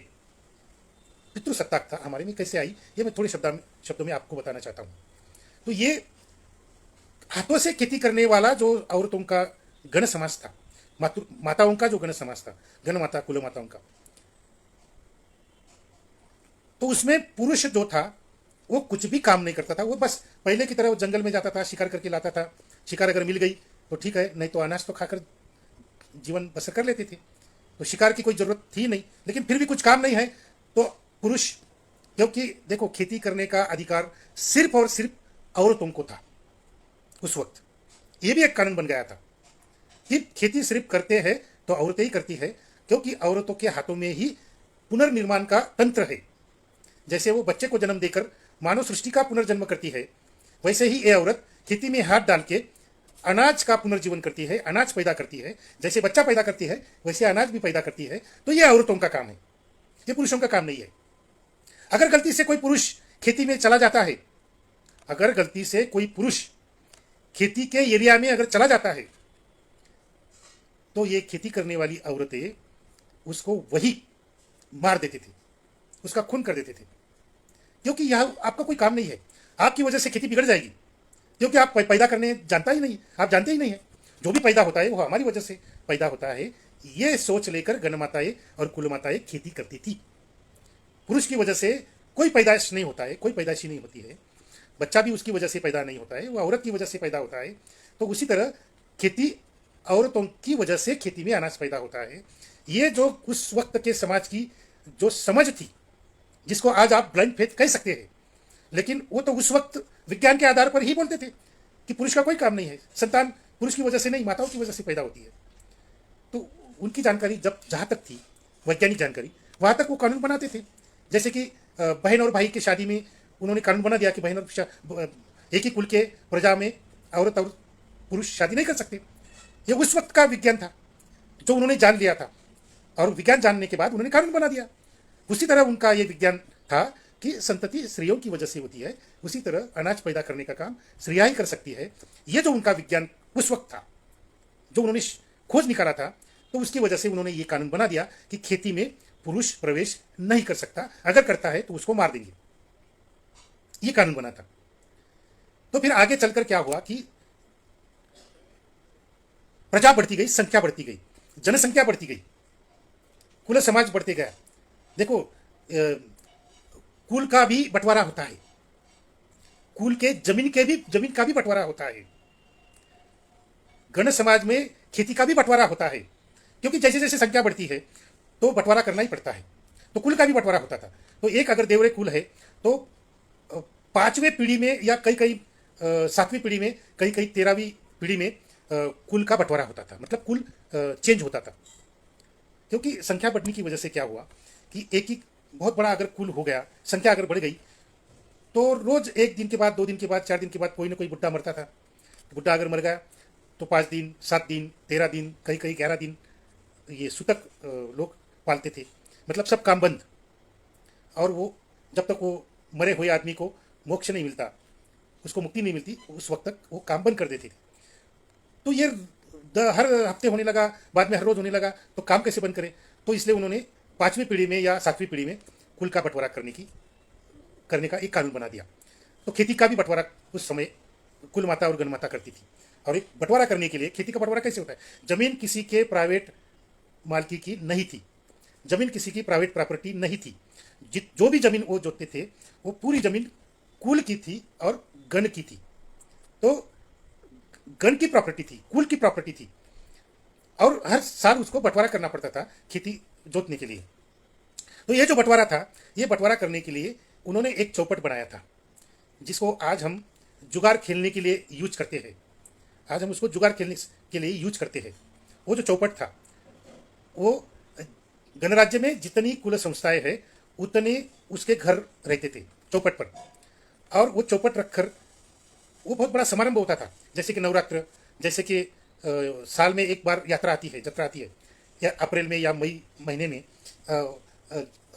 पितृसत्ताकता हमारे में कैसे आई, ये मैं थोड़े शब्दों में आपको बताना चाहता हूँ। तो ये हाथों से खेती करने वाला जो औरतों का गण समाज था, माताओं का जो गण समाज था, गण माता, कुल माताओं का, तो उसमें पुरुष जो था वो कुछ भी काम नहीं करता था। वो बस पहले की तरह वो जंगल में जाता था, शिकार करके लाता था। शिकार अगर मिल गई तो ठीक है, नहीं तो अनाज तो खाकर जीवन बसर कर लेते थे। तो शिकार की कोई जरूरत थी नहीं, लेकिन फिर भी कुछ काम नहीं है तो पुरुष, क्योंकि देखो खेती करने का अधिकार सिर्फ और सिर्फ औरतों को था उस वक्त। ये भी एक कानून बन गया था कि खेती सिर्फ करते हैं तो औरतें ही करती है, क्योंकि औरतों के हाथों में ही पुनर्निर्माण का तंत्र है। जैसे वो बच्चे को जन्म देकर मानव सृष्टि का पुनर्जन्म करती है, वैसे ही ये औरत खेती में हाथ डाल के अनाज का पुनर्जीवन करती है, अनाज पैदा करती है। जैसे बच्चा पैदा करती है वैसे अनाज भी पैदा करती है। तो ये औरतों का काम है, ये पुरुषों का काम नहीं है। अगर गलती से कोई पुरुष खेती में चला जाता है, अगर गलती से कोई पुरुष खेती के एरिया में अगर चला जाता है, तो ये खेती करने वाली औरतें उसको वही मार देते थे, उसका खून कर देते थे, क्योंकि यह आपका कोई काम नहीं है। आपकी वजह से खेती बिगड़ जाएगी, क्योंकि आप पैदा करने जानता ही नहीं, आप जानते ही नहीं है। जो भी पैदा होता है वो हमारी वजह से पैदा होता है। ये सोच लेकर गण माताएं और कुल माताएं खेती करती थी। पुरुष की वजह से कोई पैदाइश नहीं होता है, कोई पैदाइशी नहीं होती है। बच्चा भी उसकी वजह से पैदा नहीं होता है, वो औरत की वजह से पैदा होता है। तो उसी तरह खेती, औरतों की वजह से खेती में अनाज पैदा होता है। ये जो उस वक्त के समाज की जो समझ थी, जिसको आज आप ब्लाइंड फेथ कह सकते हैं, लेकिन वो तो उस वक्त विज्ञान के आधार पर ही बोलते थे कि पुरुष का कोई काम नहीं है, संतान पुरुष की वजह से नहीं, माताओं की वजह से पैदा होती है। तो उनकी जानकारी जब जहाँ तक थी, वैज्ञानिक जानकारी, वहाँ तक वो कानून बनाते थे। जैसे कि बहन और भाई की शादी में उन्होंने कानून बना दिया कि बहन और एक ही कुल के प्रजा में औरत और पुरुष शादी नहीं कर सकते। ये उस वक्त का विज्ञान था जो उन्होंने जान लिया था, और विज्ञान जानने के बाद उन्होंने कानून बना दिया। उसी तरह उनका ये विज्ञान था कि संतति स्त्रियों की वजह से होती है, उसी तरह अनाज पैदा करने का काम स्त्रियां ही कर सकती है। ये जो उनका विज्ञान उस वक्त था, जो उन्होंने खोज निकाला था, तो उसकी वजह से उन्होंने ये कानून बना दिया कि खेती में पुरुष प्रवेश नहीं कर सकता, अगर करता है तो उसको मार देंगे। ये कानून बना था। तो फिर आगे चलकर क्या हुआ कि प्रजा बढ़ती गई, संख्या बढ़ती गई, जनसंख्या बढ़ती गई, कुल समाज बढ़ते गया। देखो, कुल का भी बंटवारा होता है, कुल के जमीन का भी बंटवारा होता है। गण समाज में खेती का भी बंटवारा होता है, क्योंकि जैसे जैसे संख्या बढ़ती है तो बंटवारा करना ही पड़ता है। तो कुल का भी बंटवारा होता था। तो एक अगर देवरे कुल है तो पांचवें पीढ़ी में या कई सातवीं पीढ़ी में, कई 13वीं पीढ़ी में कुल का बंटवारा होता था, मतलब कुल चेंज होता था। क्योंकि संख्या बढ़ने की वजह से क्या हुआ कि एक ही बहुत बड़ा अगर कुल हो गया, संख्या अगर बढ़ गई, तो रोज 1 दिन के बाद, 2 दिन के बाद, 4 दिन के बाद कोई ना कोई बुड्ढा मरता था। बुड्ढा अगर मर गया तो 5 दिन, 7 दिन, 13 दिन, कहीं कहीं 11 दिन ये सूतक लोग पालते थे। मतलब सब काम बंद। और वो जब तक वो मरे हुए आदमी को मोक्ष नहीं मिलता, उसको मुक्ति नहीं मिलती, उस वक्त तक वो काम बंद कर देते थे। तो ये हर हफ्ते होने लगा, बाद में हर रोज होने लगा, तो काम कैसे बंद करें? तो इसलिए उन्होंने 5वीं पीढ़ी में या 7वीं पीढ़ी में कुल का बंटवारा करने का एक कानून बना दिया। तो खेती का भी बंटवारा उस समय कुल माता और गण माता करती थी। और एक बंटवारा करने के लिए, खेती का बंटवारा कैसे होता है? जमीन किसी के प्राइवेट मालकी की नहीं थी, जमीन किसी की प्राइवेट प्रॉपर्टी नहीं थी। जो भी जमीन वो जोतते थे, वो पूरी जमीन कुल की थी और गण की थी। तो गण की प्रॉपर्टी थी, कुल की प्रॉपर्टी थी, और हर साल उसको बंटवारा करना पड़ता था खेती जोतने के लिए। तो ये जो बंटवारा था, ये बंटवारा करने के लिए उन्होंने एक चौपट बनाया था, जिसको आज हम जुगाड़ खेलने के लिए यूज करते हैं। आज हम उसको जुगाड़ खेलने के लिए यूज करते हैं। वो जो चौपट था, वो गणराज्य में जितनी कुल संस्थाएं हैं, उतने उसके घर रहते थे चौपट पर। और वो चौपट रखकर वो बहुत बड़ा समारंभ होता था, जैसे कि नवरात्र, जैसे कि साल में एक बार यात्रा आती है, जत्रा आती है, या अप्रैल में या मई महीने में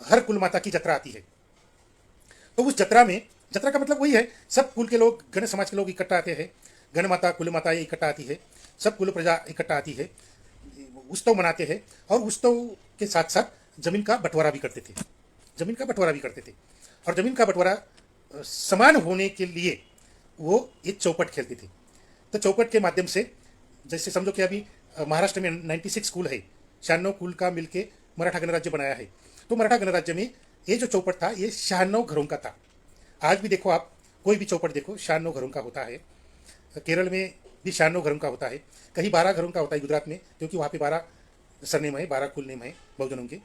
हर कुल माता की जत्रा आती है। तो उस जत्रा में, जत्रा का मतलब वही है, सब कुल के लोग, गण समाज के लोग इकट्ठा आते हैं, गण माता कुल माता इकट्ठा आती है, सब कुल प्रजा इकट्ठा आती है, उत्सव मनाते हैं। और उत्सव के साथ साथ जमीन का बंटवारा भी करते थे, जमीन का बंटवारा भी करते थे। और जमीन का बंटवारा समान होने के लिए वो एक चौपट खेलते थे। तो चौपट के माध्यम से, जैसे समझो कि अभी महाराष्ट्र में 96 कुल है, 96 कुल का मिलके मराठा गणराज्य बनाया है। तो मराठा गणराज्य में ये जो चौपट था, ये 96 घरों का था। आज भी देखो, आप कोई भी चौपट देखो, 96 घरों का होता है। केरल में भी 96 घरों का होता है, कहीं 12 घरों का होता है गुजरात में, क्योंकि वहाँ पे 12 सरनेम है, 12 कुल नेम है बहुजनों के।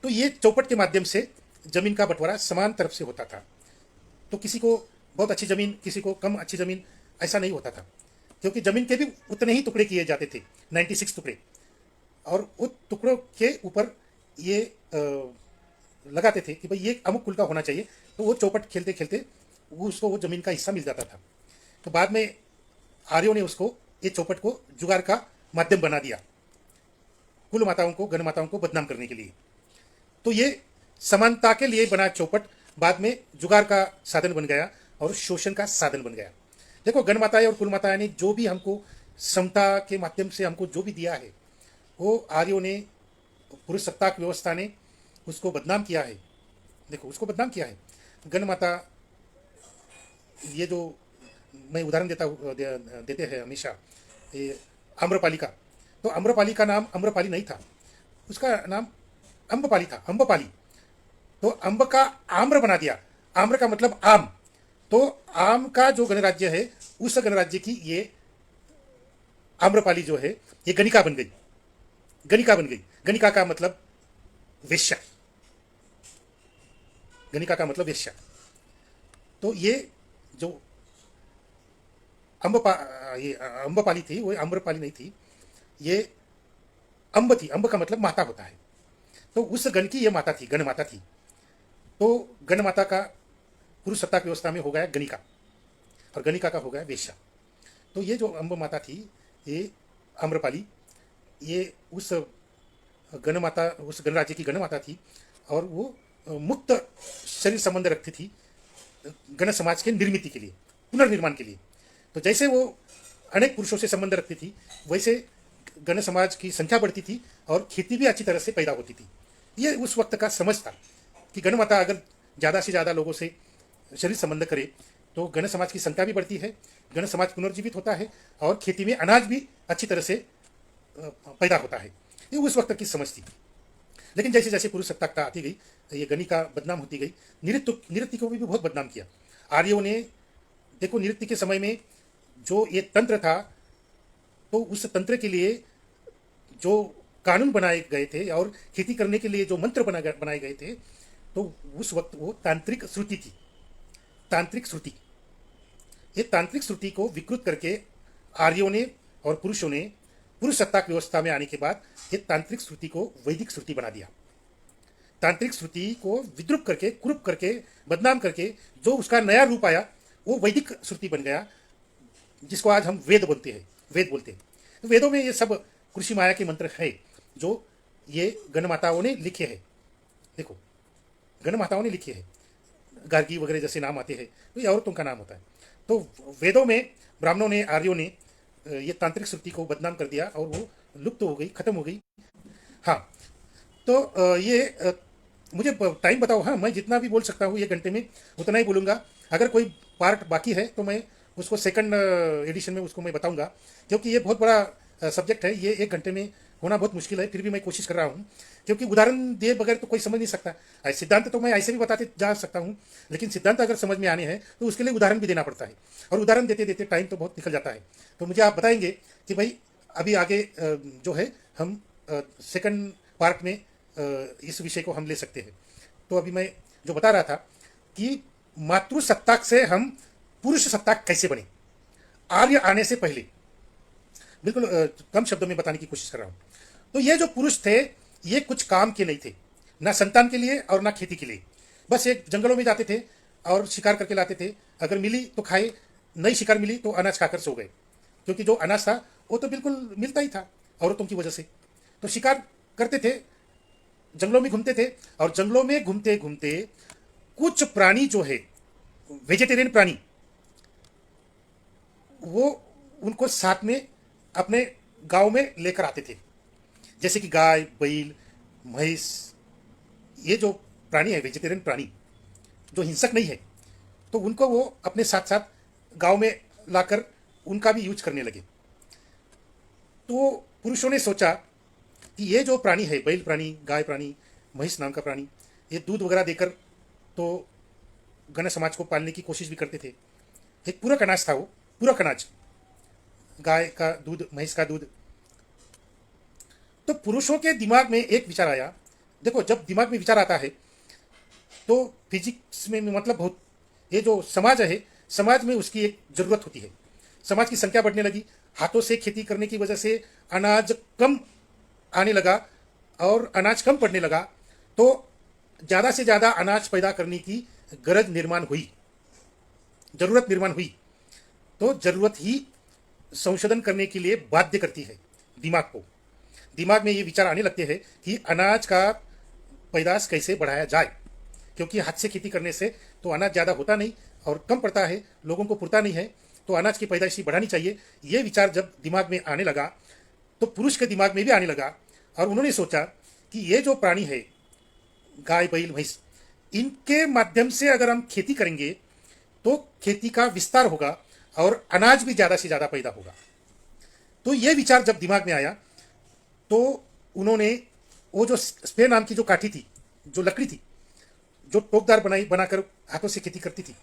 तो ये चौपट के माध्यम से जमीन का बंटवारा समान तरफ से होता था। तो किसी को बहुत अच्छी जमीन, किसी को कम अच्छी जमीन, ऐसा नहीं होता था, क्योंकि जमीन के भी उतने ही टुकड़े किए जाते थे, 96 टुकड़े। और उन टुकड़ों के ऊपर ये लगाते थे कि भाई ये अमुक कुल का होना चाहिए। तो वो चौपट खेलते खेलते उसको वो जमीन का हिस्सा मिल जाता था। तो बाद में आर्यों ने उसको, ये चौपट को जुगाड़ का माध्यम बना दिया, कुल माताओं को, गण माताओं को बदनाम करने के लिए। तो ये समानता के लिए बना चौपट बाद में जुगाड़ का साधन बन गया और शोषण का साधन बन गया। देखो, गण माताएं और कुल माताएं ने जो भी हमको समता के माध्यम से हमको जो भी दिया है, वो आर्यों ने, पुरुष सत्ताक व्यवस्था ने उसको बदनाम किया है। देखो, उसको बदनाम किया है। गण माता, ये जो मैं उदाहरण देते हैं हमेशा, ये आम्रपाली का। तो आम्रपाली का नाम आम्रपाली नहीं था, उसका नाम अम्बपाली था, अम्बपाली। तो अम्ब का आम्र बना दिया, आम्र का मतलब आम। तो आम का जो गणराज्य है, उस गणराज्य की ये आम्रपाली जो है, ये गणिका बन गई, गणिका बन गई। गणिका का मतलब वेश्या, गणिका का मतलब वेश्या। तो ये जो ये अम्बपाली थी, वो आम्रपाली नहीं थी, ये अम्ब थी। अम्ब का मतलब माता होता है। तो उस गण की ये माता थी, गण माता थी। तो गण माता का पुरुष सत्ता की व्यवस्था में हो गया गणिका, और गणिका का हो गया वेश्या। तो ये जो अम्ब माता थी, ये आम्रपाली, ये उस गण माता, उस गणराज्य की गण माता थी। और वो मुक्त शरीर संबंध रखती थी गण समाज के निर्मिति के लिए, पुनर्निर्माण के लिए। तो जैसे वो अनेक पुरुषों से संबंध रखती थी, वैसे गण समाज की संख्या बढ़ती थी और खेती भी अच्छी तरह से पैदा होती थी। ये उस वक्त का समझ था कि गण माता अगर ज़्यादा से ज़्यादा लोगों से शरीर संबंध करे, तो गण समाज की संख्या भी बढ़ती है, गण समाज पुनर्जीवित होता है, और खेती में अनाज भी अच्छी तरह से पैदा होता है। ये उस वक्त की समझ थी। लेकिन जैसे जैसे पुरुष सत्ताकता आती गई, ये गणिका बदनाम होती गई। नृत्य को भी बहुत बदनाम किया आर्यों ने। देखो, नृत्य के समय में जो ये तंत्र था, तो उस तंत्र के लिए जो कानून बनाए गए थे और खेती करने के लिए जो मंत्र बनाए गए थे, तो उस वक्त वो तांत्रिक श्रुति थी, तांत्रिक श्रुति। ये तांत्रिक श्रुति को विकृत करके आर्यों ने और पुरुषों ने पुरुष सत्ताक व्यवस्था में आने के बाद ये तांत्रिक श्रुति को वैदिक श्रुति बना दिया। तांत्रिक श्रुति को विद्रूप करके, कुरूप करके, बदनाम करके जो उसका नया रूप आया वो वैदिक श्रुति बन गया, जिसको आज हम वेद बोलते हैं, वेद बोलते हैं। तो वेदों में ये सब कृषि माया के मंत्र है जो ये गण माताओं ने लिखे हैं। देखो, गण माताओं ने लिखे हैं, गार्गी वगैरह जैसे नाम आते हैं, तो ये औरतों का नाम होता है। तो वेदों में ब्राह्मणों ने, आर्यों ने ये तांत्रिक श्रुति को बदनाम कर दिया और वो लुप्त हो गई, खत्म हो गई। हाँ, तो ये मुझे टाइम बताओ। हाँ, मैं जितना भी बोल सकता हूँ ये घंटे में उतना ही बोलूँगा। अगर कोई पार्ट बाकी है तो मैं उसको सेकंड एडिशन में उसको मैं बताऊँगा, क्योंकि ये बहुत बड़ा सब्जेक्ट है। ये एक घंटे में होना बहुत मुश्किल है, फिर भी मैं कोशिश कर रहा हूँ, क्योंकि उदाहरण दिए बगैर तो कोई समझ नहीं सकता। सिद्धांत तो मैं ऐसे भी बताते जा सकता हूँ, लेकिन सिद्धांत अगर समझ में आने हैं तो उसके लिए उदाहरण भी देना पड़ता है, और उदाहरण देते देते टाइम तो बहुत निकल जाता है। तो मुझे आप बताएंगे कि भाई अभी आगे जो है हम सेकंड पार्ट में इस विषय को हम ले सकते हैं। तो अभी मैं जो बता रहा था कि मातृसत्ताक से हम पुरुष सत्ताक कैसे बने, आर्य आने से पहले, बिल्कुल कम शब्दों में बताने की कोशिश कर रहा हूं। तो ये जो पुरुष थे ये कुछ काम के नहीं थे, ना संतान के लिए और ना खेती के लिए। बस एक जंगलों में जाते थे और शिकार करके लाते थे, अगर मिली तो खाए, नहीं शिकार मिली तो अनाज खाकर सो गए, क्योंकि जो अनाज था वो तो बिल्कुल मिलता ही था औरतों की वजह से। तो शिकार करते थे, जंगलों में घूमते थे, और जंगलों में घूमते घूमते कुछ प्राणी जो है वेजिटेरियन प्राणी, वो उनको साथ में अपने गांव में लेकर आते थे, जैसे कि गाय, बैल, भैंस। ये जो प्राणी है वेजिटेरियन प्राणी, जो हिंसक नहीं है, तो उनको वो अपने साथ साथ गांव में लाकर उनका भी यूज करने लगे। तो पुरुषों ने सोचा कि ये जो प्राणी है, बैल प्राणी, गाय प्राणी, भैंस नाम का प्राणी, ये दूध वगैरह देकर तो गण समाज को पालने की कोशिश भी करते थे। एक पूरक अनाज था वो, पूरक अनाज, गाय का दूध, भैंस का दूध। तो पुरुषों के दिमाग में एक विचार आया। देखो, जब दिमाग में विचार आता है तो फिजिक्स में मतलब बहुत, ये जो समाज है, समाज में उसकी एक जरूरत होती है। समाज की संख्या बढ़ने लगी, हाथों से खेती करने की वजह से अनाज कम आने लगा, और अनाज कम पड़ने लगा, तो ज़्यादा से ज़्यादा अनाज पैदा करने की गरज निर्माण हुई, जरूरत निर्माण हुई। तो जरूरत ही संशोधन करने के लिए बाध्य करती है दिमाग को। दिमाग में ये विचार आने लगते हैं कि अनाज का पैदाश कैसे बढ़ाया जाए, क्योंकि हाथ से खेती करने से तो अनाज ज़्यादा होता नहीं और कम पड़ता है, लोगों को पुरता नहीं है, तो अनाज की पैदाइश बढ़ानी चाहिए। ये विचार जब दिमाग में आने लगा तो पुरुष के दिमाग में भी आने लगा, और उन्होंने सोचा कि ये जो प्राणी है, गाय, बैल, भैंस, इनके माध्यम से अगर हम खेती करेंगे तो खेती का विस्तार होगा और अनाज भी ज़्यादा से ज़्यादा पैदा होगा। तो ये विचार जब दिमाग में आया तो उन्होंने वो जो स्पेयर नाम की जो काठी थी, जो लकड़ी थी, जो टोकदार बनाकर हाथों से खेती करती थी,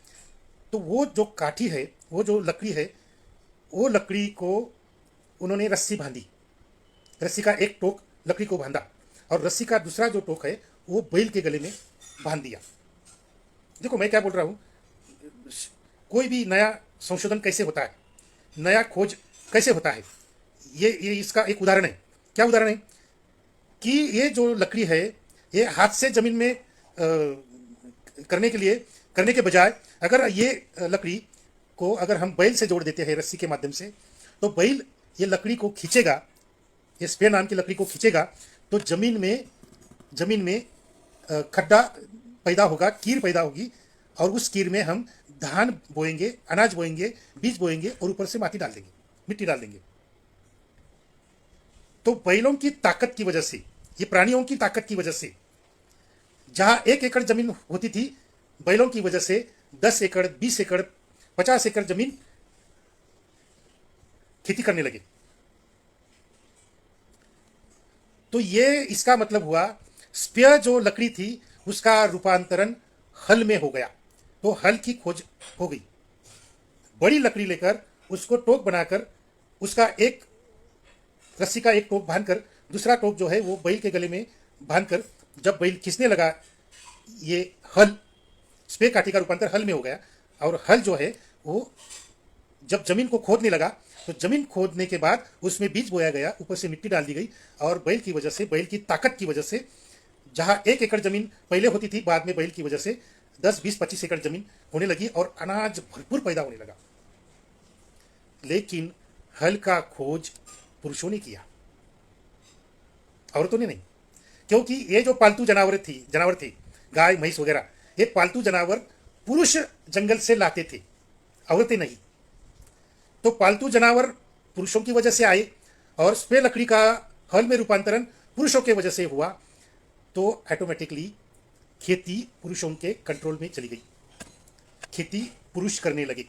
तो वो जो काठी है, वो जो लकड़ी है, वो लकड़ी को उन्होंने रस्सी बांधी, रस्सी का एक टोक लकड़ी को बांधा, और रस्सी का दूसरा जो टोक है वो बैल के गले में बांध दिया। देखो मैं क्या बोल रहा हूँ, कोई भी नया संशोधन कैसे होता है, नया खोज कैसे होता है, ये इसका एक उदाहरण है। क्या उदाहरण है कि ये जो लकड़ी है, ये हाथ से जमीन में करने के बजाय अगर ये लकड़ी को अगर हम बैल से जोड़ देते हैं रस्सी के माध्यम से, तो बैल ये लकड़ी को खींचेगा, ये स्पेयर नाम की लकड़ी को खींचेगा, तो जमीन में खड्डा पैदा होगा, कीर पैदा होगी, और उस कीर में हम धान बोएंगे, अनाज बोएंगे, बीज बोएंगे, और ऊपर से मिट्टी डाल देंगे। तो बैलों की ताकत की वजह से, ये प्राणियों की ताकत की वजह से, जहां 1 एकड़ जमीन होती थी, बैलों की वजह से 10 एकड़, 20 एकड़, 50 एकड़ जमीन खेती करने लगे। तो ये इसका मतलब हुआ, स्पेयर जो लकड़ी थी उसका रूपांतरण हल में हो गया। तो हल की खोज हो गई। बड़ी लकड़ी लेकर उसको टोक बनाकर, उसका एक रस्सी का एक टोक बांधकर, दूसरा टोक जो है वो बैल के गले में बांधकर, जब बैल खींचने लगा, ये हल, स्पेयर काठी का रूपांतर हल में हो गया। और हल जो है वो जब जमीन को खोदने लगा, तो जमीन खोदने के बाद उसमें बीज बोया गया, ऊपर से मिट्टी डाल दी गई, और बैल की वजह से, बैल की ताकत की वजह से जहां 1 एकड़ जमीन पहले होती थी, बाद में बैल की वजह से 10, 20, 25 एकड़ जमीन होने लगी और अनाज भरपूर पैदा होने लगा। लेकिन हल का खोज पुरुषों ने किया, औरतों ने नहीं। क्योंकि ये जो पालतू जानवर थे, गाय भैंस वगैरह, ये पालतू जानवर पुरुष जंगल से लाते थे, औरतें नहीं। तो पालतू जानवर पुरुषों की वजह से आए और स्प्रे लकड़ी का हल में रूपांतरण पुरुषों की वजह से हुआ, तो ऑटोमेटिकली खेती पुरुषों के कंट्रोल में चली गई। खेती पुरुष करने लगे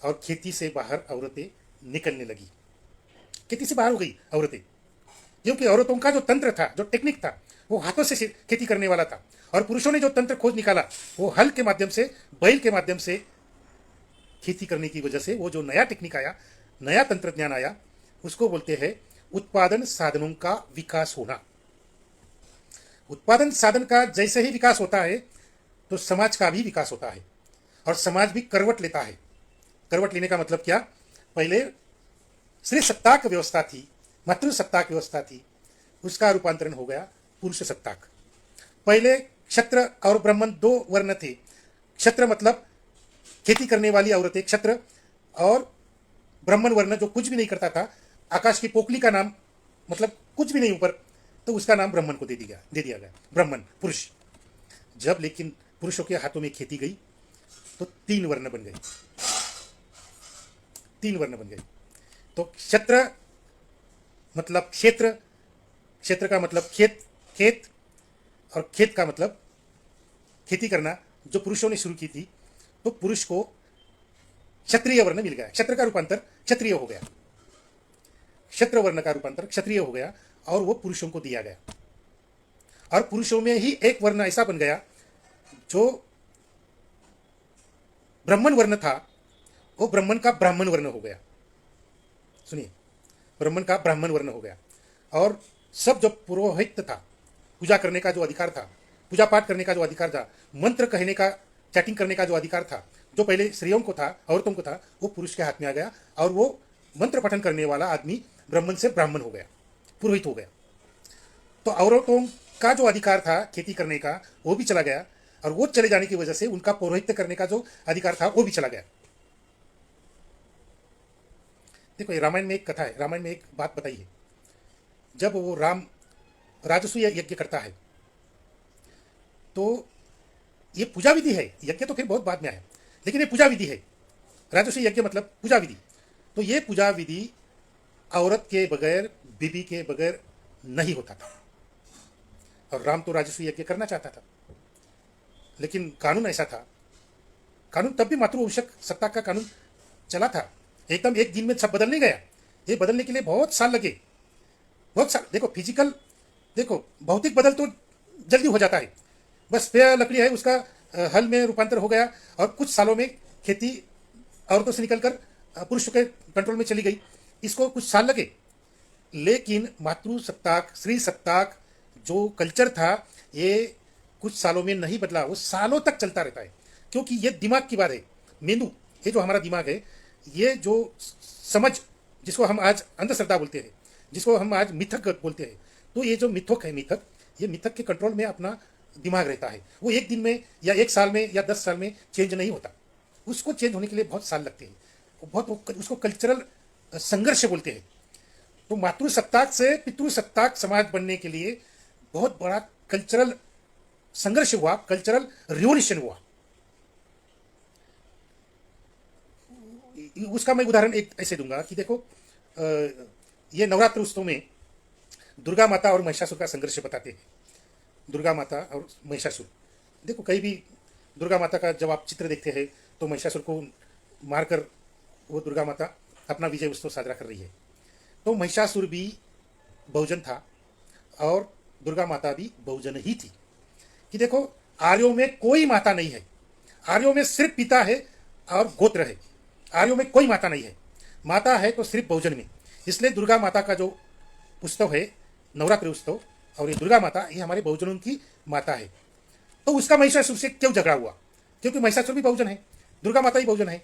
और खेती से बाहर औरतें निकलने लगी। खेती से बाहर हो गई औरतें, क्योंकि औरतों का जो तंत्र था, जो टेक्निक था, वो हाथों से खेती करने वाला था। और पुरुषों ने जो तंत्र खोज निकाला, वो हल के माध्यम से, बैल के माध्यम से खेती करने की वजह से वो जो नया टेक्निक आया, नया तंत्र ज्ञान आया, उसको बोलते हैं उत्पादन साधनों का विकास होना। उत्पादन साधन का जैसे ही विकास होता है तो समाज का भी विकास होता है और समाज भी करवट लेता है। करवट लेने का मतलब क्या? पहले स्त्री सत्ताक व्यवस्था थी, मातृ सत्ताक व्यवस्था थी, उसका रूपांतरण हो गया पुरुष सत्ताक। पहले क्षत्र और ब्राह्मण 2 वर्ण थे। क्षत्र मतलब खेती करने वाली औरतें क्षत्र, और ब्राह्मण वर्ण जो कुछ भी नहीं करता था, आकाश की पोकली का नाम, मतलब कुछ भी नहीं ऊपर, तो उसका नाम ब्राह्मण को दे दिया गया ब्राह्मण, पुरुष। जब लेकिन पुरुषों के हाथों में खेती गई तो 3 वर्ण बन गए, 3 वर्ण बन गए। तो क्षत्र मतलब क्षेत्र, क्षेत्र का मतलब खेत, और खेत का मतलब खेती करना, जो पुरुषों ने शुरू की थी। तो पुरुष को क्षत्रिय वर्ण मिल गया, क्षत्र का रूपांतर क्षत्रिय हो गया, क्षत्र वर्ण का रूपांतर क्षत्रिय हो गया और वो पुरुषों को दिया गया। और पुरुषों में ही एक वर्ण ऐसा बन गया जो ब्राह्मण वर्ण था, वो ब्राह्मण का ब्राह्मण वर्ण हो गया। सुनिए, ब्राह्मण का ब्राह्मण वर्ण हो गया। और सब जो पुरोहित था, पूजा करने का जो अधिकार था, पूजा पाठ करने का जो अधिकार था, मंत्र कहने का, चैटिंग करने का जो अधिकार था, जो पहले स्त्रियों को था, औरतों को था, वो पुरुष के हाथ में आ गया। और वो मंत्र पठन करने वाला आदमी ब्राह्मण से ब्राह्मण हो गया, पुरोहित हो गया। तो औरतों का जो अधिकार था खेती करने का, वो भी चला गया, और वो चले जाने की वजह से उनका पौरोहित्य करने का जो अधिकार था, वो भी चला गया। देखो, रामायण में एक कथा है, रामायण में एक बात बताई है। जब वो राम राजसूय यज्ञ करता है, तो ये पूजा विधि है, यज्ञ तो फिर बहुत बाद में आया, लेकिन ये पूजा विधि है। राजसूय यज्ञ मतलब पूजा विधि। तो ये पूजा विधि औरत के बगैर, बीबी के बगैर नहीं होता था। और राम तो राजसूय यज्ञ करना चाहता था, लेकिन कानून ऐसा था, कानून तब भी मातृवंशक सत्ता का कानून चला था, एकदम एक दिन में सब बदल नहीं गया। ये बदलने के लिए बहुत साल लगे, बहुत साल। देखो फिजिकल, देखो भौतिक बदल तो जल्दी हो जाता है, बस पेड़ लकड़ी है, उसका हल में रूपांतर हो गया, और कुछ सालों में खेती औरतों से निकलकर पुरुषों के कंट्रोल में चली गई। इसको कुछ साल लगे। लेकिन मातृ सत्ताक, स्त्री सत्ताक जो कल्चर था, ये कुछ सालों में नहीं बदला, वो सालों तक चलता रहता है। क्योंकि ये दिमाग की बात है, मेंदू, ये जो हमारा दिमाग है, ये जो समझ, जिसको हम आज अंधश्रद्धा बोलते हैं, जिसको हम आज मिथक बोलते हैं, तो ये जो मिथक है, मिथक, ये मिथक के कंट्रोल में अपना दिमाग रहता है। वो एक दिन में या 1 साल में या 10 साल में चेंज नहीं होता, उसको चेंज होने के लिए बहुत साल लगते हैं। उसको कल्चरल संघर्ष बोलते हैं। तो मातृ सत्ताक से पितृ सत्ताक समाज बनने के लिए बहुत बड़ा कल्चरल संघर्ष हुआ, कल्चरल रिवोल्यूशन हुआ। उसका मैं उदाहरण एक ऐसे दूंगा कि देखो, ये नवरात्र उत्सव में दुर्गा माता और महिषासुर का संघर्ष बताते हैं। दुर्गा माता और महिषासुर, देखो कहीं भी दुर्गा माता का जब आप चित्र देखते हैं तो महिषासुर को मारकर वो दुर्गा माता अपना विजय उत्सव साजरा कर रही है। तो महिषासुर भी बहुजन था और दुर्गा माता भी बहुजन ही थी। कि देखो, आर्यों में कोई माता नहीं है, आर्यों में सिर्फ पिता है और गोत्र है, आर्यों में कोई माता नहीं है। माता है तो सिर्फ बहुजन में। इसलिए दुर्गा माता का जो उत्सव है, नवरात्रि उत्सव, और ये दुर्गा माता, ये हमारे बहुजनों की माता है। तो उसका महिषासुर से क्यों झगड़ा हुआ? क्योंकि महिषासुर भी बहुजन है, दुर्गा माता भी बहुजन है।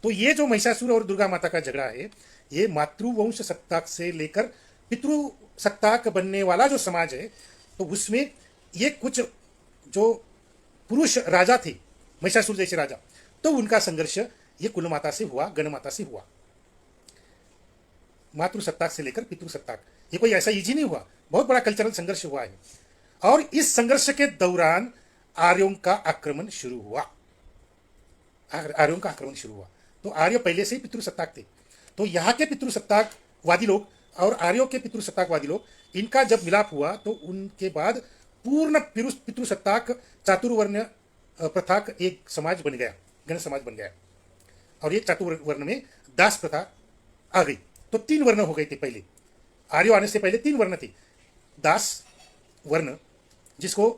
तो ये जो महिषासुर और दुर्गा माता का झगड़ा है, ये मातृवंश सत्ताक से लेकर पितृ सत्ताक बनने वाला जो समाज है, तो उसमें ये कुछ जो पुरुष राजा थे, महिषासुर जैसे राजा, तो उनका संघर्ष ये कुल माता से हुआ, गण माता से हुआ। मातृसत्ताक से लेकर पितृसत्ताक, ये कोई ऐसा इजी नहीं हुआ, बहुत बड़ा कल्चरल संघर्ष हुआ है। और इस संघर्ष के दौरान आर्यों का आक्रमण शुरू हुआ। आर्यों का आक्रमण शुरू हुआ। तो आर्य पहले से ही पितृसत्ताक थे। तो यहाँ के पितृसत्ताकवादी लोग और आर्यों के पितृसत्ताकवादी लोग, इनका जब मिलाप हुआ तो उनके बाद पूर्ण पितृसत्ताक चातुर्वर्ण प्रथा एक समाज बन गया, गण समाज बन गया। और ये चातुर्वर्ण में दास प्रथा आ गई। तो 3 वर्ण हो गए थे पहले, आर्य आने से पहले 3 वर्ण थे। दास वर्ण, जिसको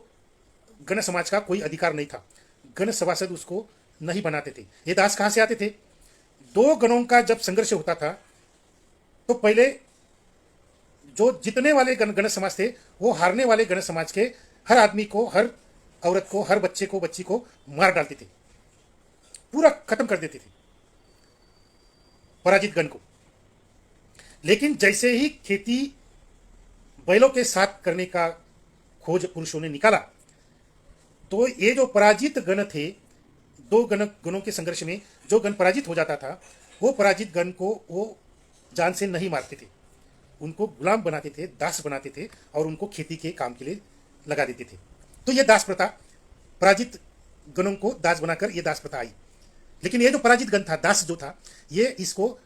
गण समाज का कोई अधिकार नहीं था, गण सभासद उसको नहीं बनाते थे। ये दास कहां से आते थे? 2 गणों का जब संघर्ष होता था तो पहले जो जीतने वाले गण समाज थे वो हारने वाले गण समाज के हर आदमी को, हर औरत को, हर बच्चे को, बच्ची को मार डालते थे, पूरा खत्म कर देते थे पराजित गण को। लेकिन जैसे ही खेती बैलों के साथ करने का खोज पुरुषों ने निकाला, तो ये जो पराजित गण थे, 2 गणों के संघर्ष में जो गण पराजित हो जाता था, वो पराजित गण को वो जान से नहीं मारते थे, उनको गुलाम बनाते थे, दास बनाते थे और उनको खेती के काम के लिए लगा देते थे। तो ये दास प्रथा, पराजित गणों को दास बनाकर ये दास प्रथा आई। लेकिन ये जो पराजित गण था, दास जो था, ये इसको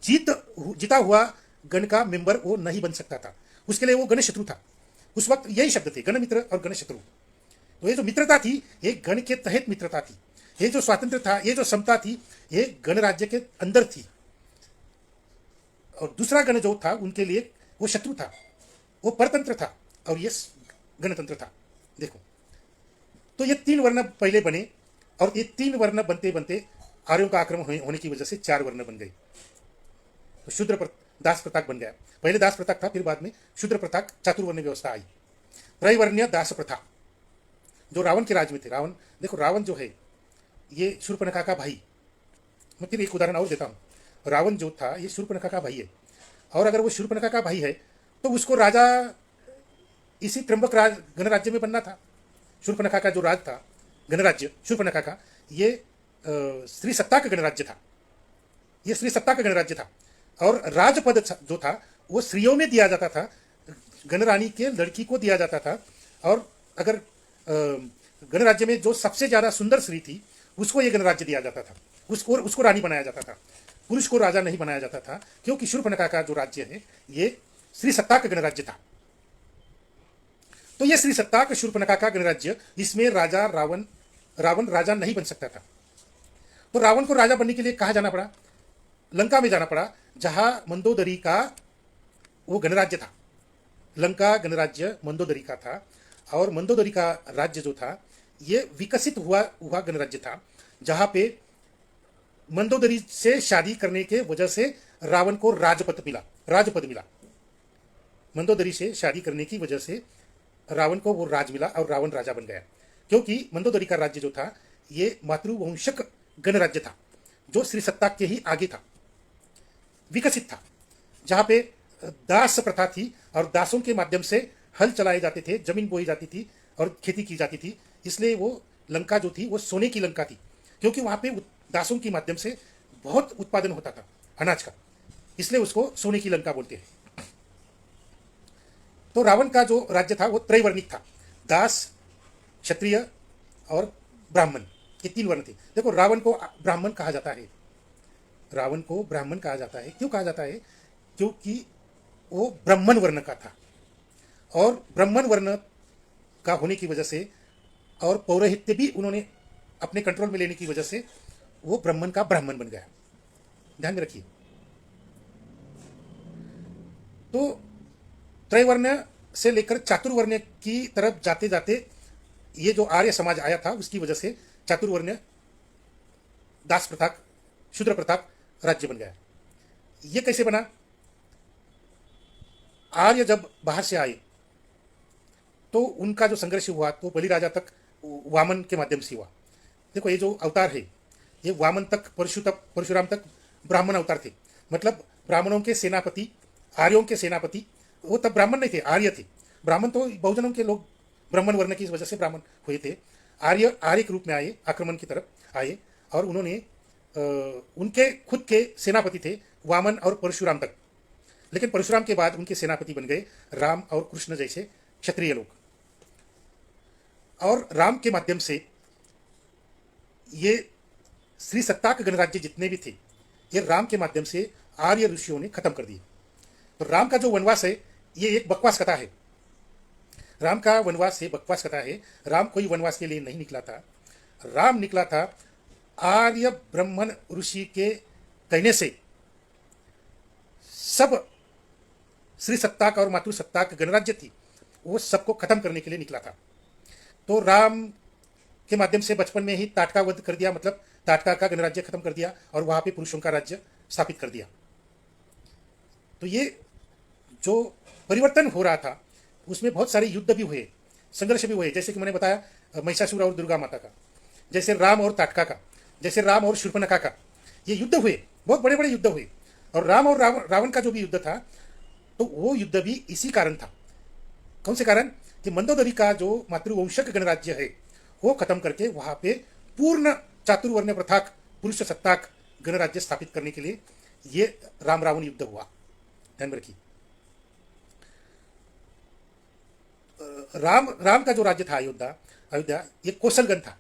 जीता हुआ गण का मेंबर वो नहीं बन सकता था, उसके लिए वो गण शत्रु था। उस वक्त यही शब्द थे, गण मित्र और गण शत्रु। तो ये जो मित्रता थी, ये गण के तहत मित्रता थी। ये जो स्वातंत्र था, ये जो समता थी, ये गणराज्य के अंदर थी। और दूसरा गण जो था उनके लिए वो शत्रु था, वो परतंत्र था और ये गणतंत्र था। देखो, तो ये 3 वर्ण पहले बने और ये 3 वर्ण बनते बनते आर्यों का आक्रमण होने की वजह से 4 वर्ण बन गए। तो शूद्र दास प्रताक बन गया। पहले दास प्रताक था, फिर बाद में शूद्र प्रताक, चातुर्वर्ण व्यवस्था आई। त्रैवर्ण्य दास प्रथा जो रावण के राज में थे। रावण, देखो रावण जो है ये शूर्पणखा का भाई। मैं फिर एक उदाहरण और देता हूँ। रावण जो था ये शूर्पणखा का भाई है, और अगर वो शूर्पणखा का भाई है तो उसको राजा इसी त्र्यंबक गणराज्य में बनना था। शूर्पणखा का जो राज था, गणराज्य शूर्पणखा का, ये स्त्री सत्ता का गणराज्य था। ये स्त्री सत्ता का गणराज्य था और राजपद जो था वो स्त्रियों में दिया जाता था, गणरानी के लड़की को दिया जाता था। और अगर गणराज्य में जो सबसे ज्यादा सुंदर स्त्री थी उसको ये गणराज्य दिया जाता था, उसको रानी बनाया जाता था, पुरुष को राजा नहीं बनाया जाता था, क्योंकि शूर्पणखा का जो राज्य है ये स्त्री सत्ता का गणराज्य था। तो ये स्त्री सत्ता का शूर्पणखा का गणराज्य, इसमें रावण राजा नहीं बन सकता था। तो रावण को राजा बनने के लिए कहाँ जाना पड़ा? लंका में जाना पड़ा, जहां मंदोदरी का वो गणराज्य था। लंका गणराज्य मंदोदरी का था और मंदोदरी का राज्य जो था ये विकसित हुआ गणराज्य था, जहां पे मंदोदरी से शादी करने के वजह से रावण को राजपद मिला। मंदोदरी से शादी करने की वजह से रावण को वो राज मिला और रावण राजा बन गया, क्योंकि मंदोदरी का राज्य जो था ये मातृवंशक गणराज्य था, जो श्री सत्ता के ही आगे था, विकसित था, जहां पे दास प्रथा थी और दासों के माध्यम से हल चलाए जाते थे, जमीन बोई जाती थी और खेती की जाती थी। इसलिए वो लंका जो थी वो सोने की लंका थी, क्योंकि वहां पे दासों के माध्यम से बहुत उत्पादन होता था अनाज का, इसलिए उसको सोने की लंका बोलते हैं। तो रावण का जो राज्य था वो त्रैवर्णिक था, दास, क्षत्रिय और ब्राह्मण, ये 3 वर्ण थे। देखो, रावण को ब्राह्मण कहा जाता है। रावण को ब्राह्मण कहा जाता है, क्यों कहा जाता है? क्योंकि वो ब्राह्मण वर्ण का था, और ब्राह्मण वर्ण का होने की वजह से और पौरोहित्य भी उन्होंने अपने कंट्रोल में लेने की वजह से वो ब्राह्मण का ब्राह्मण बन गया। ध्यान में रखिए। तो त्रैवर्ण से लेकर चातुर्वर्ण की तरफ जाते जाते ये जो आर्य समाज आया था उसकी वजह से चातुर्वर्ण, दास प्रथा, शूद्र प्रथा राज्य बन गया। ये कैसे बना? आर्य जब बाहर से आए तो उनका जो संघर्ष हुआ तो बलि राजा तक वामन के माध्यम से हुआ। देखो, ये जो अवतार है ये वामन तक, परशुराम तक ब्राह्मण अवतार थे। मतलब ब्राह्मणों के सेनापति, आर्यों के सेनापति, वो तब ब्राह्मण नहीं थे, आर्य थे। ब्राह्मण तो बहुजनों के लोग ब्राह्मण वर्ण की वजह से ब्राह्मण हुए थे, आर्य आर्य के रूप में आए, आक्रमण की तरफ आए, और उन्होंने उनके खुद के सेनापति थे वामन और परशुराम तक। लेकिन परशुराम के बाद उनके सेनापति बन गए राम और कृष्ण जैसे क्षत्रिय लोग, और राम के माध्यम से ये श्री सत्ताक गणराज्य जितने भी थे ये राम के माध्यम से आर्य ऋषियों ने खत्म कर दिए। तो राम का जो वनवास है ये एक बकवास कथा है। राम का वनवास ये बकवास कथा है। राम कोई वनवास के लिए नहीं निकला था। राम निकला था आर्य ब्राह्मण ऋषि के कहने से सब श्री सत्ताक और मातृ सत्ताक गणराज्य थी वो सबको खत्म करने के लिए निकला था। तो राम के माध्यम से बचपन में ही ताटका वध कर दिया, मतलब ताटका का गणराज्य खत्म कर दिया और वहां पे पुरुषों का राज्य स्थापित कर दिया। तो ये जो परिवर्तन हो रहा था उसमें बहुत सारे युद्ध भी हुए, संघर्ष भी हुए, जैसे कि मैंने बताया महिषासुर और दुर्गा माता का, जैसे राम और ताटका का, जैसे राम और शूर्पणखा का, ये युद्ध हुए, बहुत बड़े बड़े युद्ध हुए। और राम और रावण का जो भी युद्ध था तो वो युद्ध भी इसी कारण था। कौन से कारण? कि मंदोदरी का जो मातृवंशक गणराज्य है वो खत्म करके वहां पे पूर्ण चातुर्वर्ण प्रथाक पुरुष सत्ताक गणराज्य स्थापित करने के लिए ये राम रावण युद्ध हुआ। ध्यान में रखिए, राम का जो राज्य था अयोध्या ये कौशलगण था।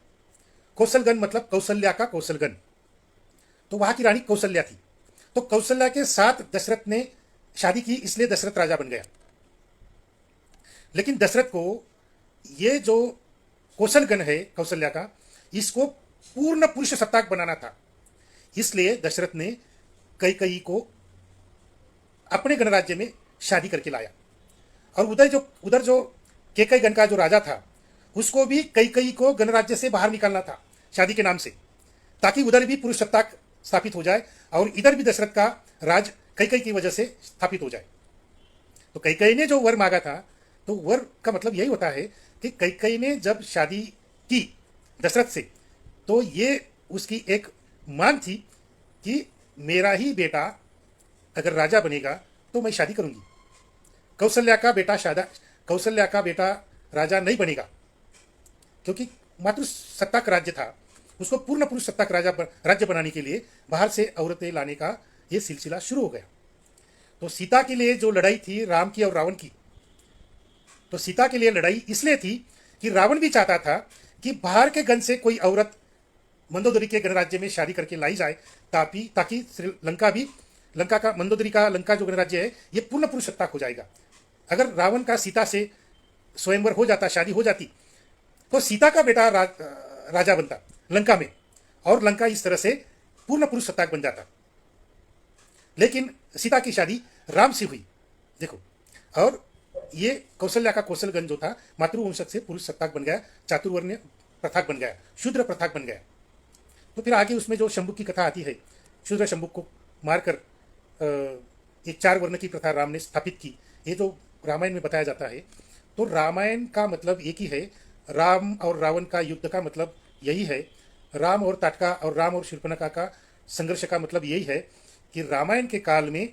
कौशलगण मतलब कौशल्या का कौशलगण। तो वहां की रानी कौशल्या थी। तो कौशल्या के साथ दशरथ ने शादी की, इसलिए दशरथ राजा बन गया। लेकिन दशरथ को ये जो कौशलगण है कौशल्या का, इसको पूर्ण पुरुष सत्ताक बनाना था। इसलिए दशरथ ने कैकेयी को अपने गणराज्य में शादी करके लाया। और उधर जो कैकेयी गण का जो राजा था उसको भी कैकेयी को गणराज्य से बाहर निकालना था शादी के नाम से, ताकि उधर भी पुरुष सत्ताक स्थापित हो जाए और इधर भी दशरथ का राज कैकेयी की वजह से स्थापित हो जाए। तो कैकेयी ने जो वर मांगा था, तो वर का मतलब यही होता है कि कैकेयी ने जब शादी की दशरथ से, तो ये उसकी एक मांग थी कि मेरा ही बेटा अगर राजा बनेगा तो मैं शादी करूंगी। कौशल्या का बेटा राजा नहीं बनेगा, क्योंकि मातृ सत्ताक राज्य था, उसको पूर्ण पुरुष सत्ताक राज्य बनाने के लिए बाहर से औरतें लाने का ये सिलसिला शुरू हो गया। तो सीता के लिए जो लड़ाई थी राम की और रावण की, तो सीता के लिए लड़ाई इसलिए थी कि रावण भी चाहता था कि बाहर के गण से कोई औरत मंदोदरी के गणराज्य में शादी करके लाई जाए, ताकि लंका जो गणराज्य है ये पूर्ण पुरुष सत्ताक हो जाएगा। अगर रावण का सीता से स्वयंवर हो जाता, शादी हो जाती, तो सीता का बेटा राजा बनता लंका में, और लंका इस तरह से पूर्ण पुरुष सत्ताक बन जाता। लेकिन सीता की शादी राम से हुई, देखो, और ये कौशल्या का कौशलगण जो था मातृवंशक से पुरुष सत्ताक बन गया, चातुर्वर्ण प्रथाक बन गया, शूद्र प्रथाक बन गया। तो फिर आगे उसमें जो शंभुक की कथा आती है, शूद्र शंभुक को मारकर एक 4 वर्ण की प्रथा राम ने स्थापित की, ये जो रामायण में बताया जाता है। तो रामायण का मतलब एक ही है, राम और रावण का युद्ध का मतलब यही है, राम और ताटका और राम और शूर्पणखा का संघर्ष का मतलब यही है कि रामायण के काल में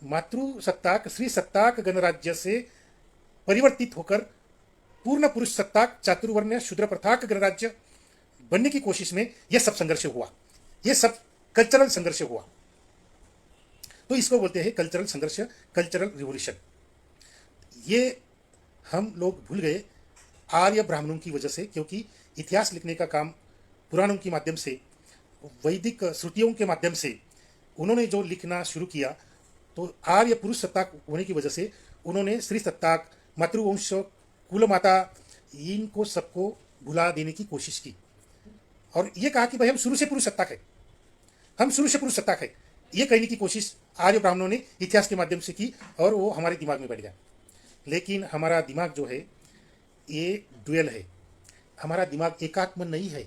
मातृ सत्ताक श्री सत्ताक गणराज्य से परिवर्तित होकर पूर्ण पुरुष सत्ताक चातुर्वर्ण शूद्र प्रथाक गणराज्य बनने की कोशिश में यह सब संघर्ष हुआ, यह सब कल्चरल संघर्ष हुआ। तो इसको बोलते हैं कल्चरल संघर्ष, कल्चरल रिवोल्यूशन। ये हम लोग भूल गए आर्य ब्राह्मणों की वजह से, क्योंकि इतिहास लिखने का काम पुराणों के माध्यम से, वैदिक श्रुतियों के माध्यम से उन्होंने जो लिखना शुरू किया, तो आर्य पुरुष सत्ताक होने की वजह से उन्होंने श्री सत्ताक, मातृवंश, कुल माता, इनको सबको भुला देने की कोशिश की और ये कहा कि भाई हम शुरू से पुरुष सत्ताक है, हम शुरू से पुरुष सत्ताक है, ये कहने की कोशिश आर्य ब्राह्मणों ने इतिहास के माध्यम से की और वो हमारे दिमाग में बैठ गया। लेकिन हमारा दिमाग जो है ये ड्यूअल है, हमारा दिमाग एकात्म नहीं है।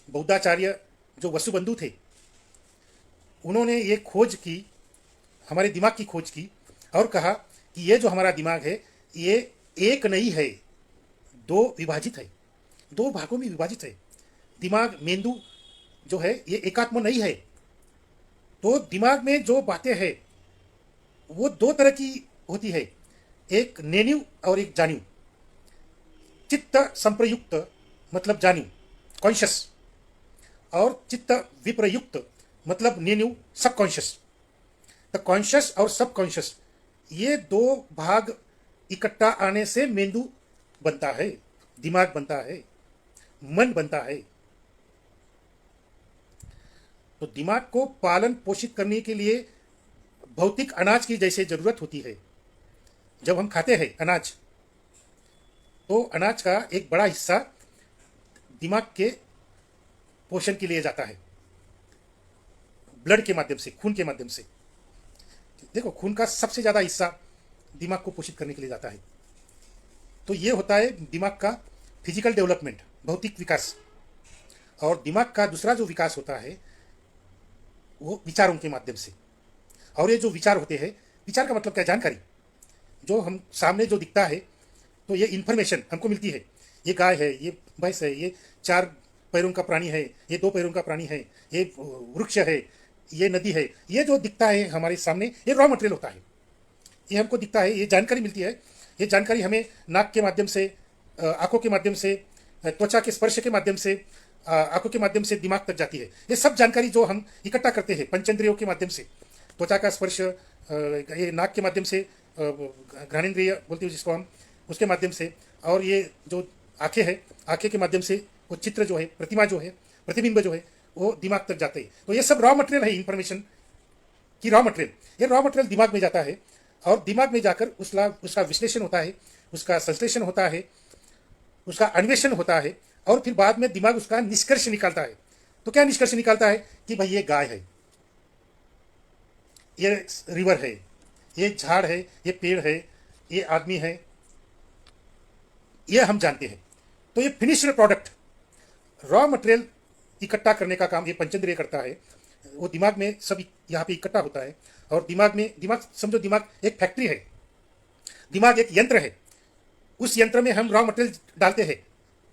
बौद्धाचार्य जो वसुबंधु थे उन्होंने ये खोज की, हमारे दिमाग की खोज की और कहा कि ये जो हमारा दिमाग है ये एक नहीं है, 2 विभाजित है, 2 भागों में विभाजित है। दिमाग मेंदू जो है ये एकात्म नहीं है। तो दिमाग में जो बातें हैं वो 2 तरह की होती है। एक नेन्यू और एक जान्यू। चित्त संप्रयुक्त मतलब जान्यू कॉन्शियस, और चित्त विप्रयुक्त मतलब नेन्यू सबकॉन्शियस। तो कॉन्शियस और सबकॉन्शियस ये दो भाग इकट्ठा आने से मेंदू बनता है, दिमाग बनता है, मन बनता है। तो दिमाग को पालन पोषित करने के लिए भौतिक अनाज की जैसे जरूरत होती है। जब हम खाते हैं अनाज, तो अनाज का एक बड़ा हिस्सा दिमाग के पोषण के लिए जाता है, ब्लड के माध्यम से, खून के माध्यम से। देखो, खून का सबसे ज्यादा हिस्सा दिमाग को पोषित करने के लिए जाता है। तो ये होता है दिमाग का फिजिकल डेवलपमेंट, भौतिक विकास। और दिमाग का दूसरा जो विकास होता है वो विचारों के माध्यम से। और ये जो विचार होते हैं, विचार का मतलब क्या, जानकारी। जो हम सामने जो दिखता है, तो ये इंफॉर्मेशन हमको मिलती है। ये गाय है, ये भैंस है, ये 4 पैरों का प्राणी है, ये 2 पैरों का प्राणी है, ये वृक्ष है, ये नदी है। ये जो दिखता है हमारे सामने, ये रॉ मटेरियल होता है। ये हमको दिखता है, ये जानकारी मिलती है। ये जानकारी हमें नाक के माध्यम से, आंखों के माध्यम से, त्वचा के स्पर्श के माध्यम से, आंखों के माध्यम से दिमाग तक जाती है। ये सब जानकारी जो हम इकट्ठा करते हैं पंचेंद्रियों के माध्यम से, त्वचा का स्पर्श, ये नाक के माध्यम से, घ्राणेंद्रिय बोलते हैं जिसको हम, उसके माध्यम से, और ये जो आंखें हैं, आंखें के माध्यम से वो चित्र जो है, प्रतिमा जो है, प्रतिबिंब जो है, वो दिमाग तक जाते हैं। तो ये सब रॉ मटेरियल है इंफॉर्मेशन की, रॉ मटेरियल। ये रॉ मटेरियल दिमाग में जाता है, और दिमाग में जाकर उसका विश्लेषण होता है, उसका संश्लेषण होता है, उसका अन्वेषण होता है, और फिर बाद में दिमाग उसका निष्कर्ष निकालता है। तो क्या निष्कर्ष निकालता है कि भाई ये गाय है, ये रिवर है, ये झाड़ है, ये पेड़ है, ये आदमी है, ये हम जानते हैं। तो ये फिनिश्ड प्रोडक्ट, रॉ मटेरियल इकट्ठा करने का काम ये पंचेंद्रिय करता है। वो दिमाग में सब यहाँ पे इकट्ठा होता है। और दिमाग समझो, दिमाग एक फैक्ट्री है, दिमाग एक यंत्र है। उस यंत्र में हम रॉ मटेरियल डालते हैं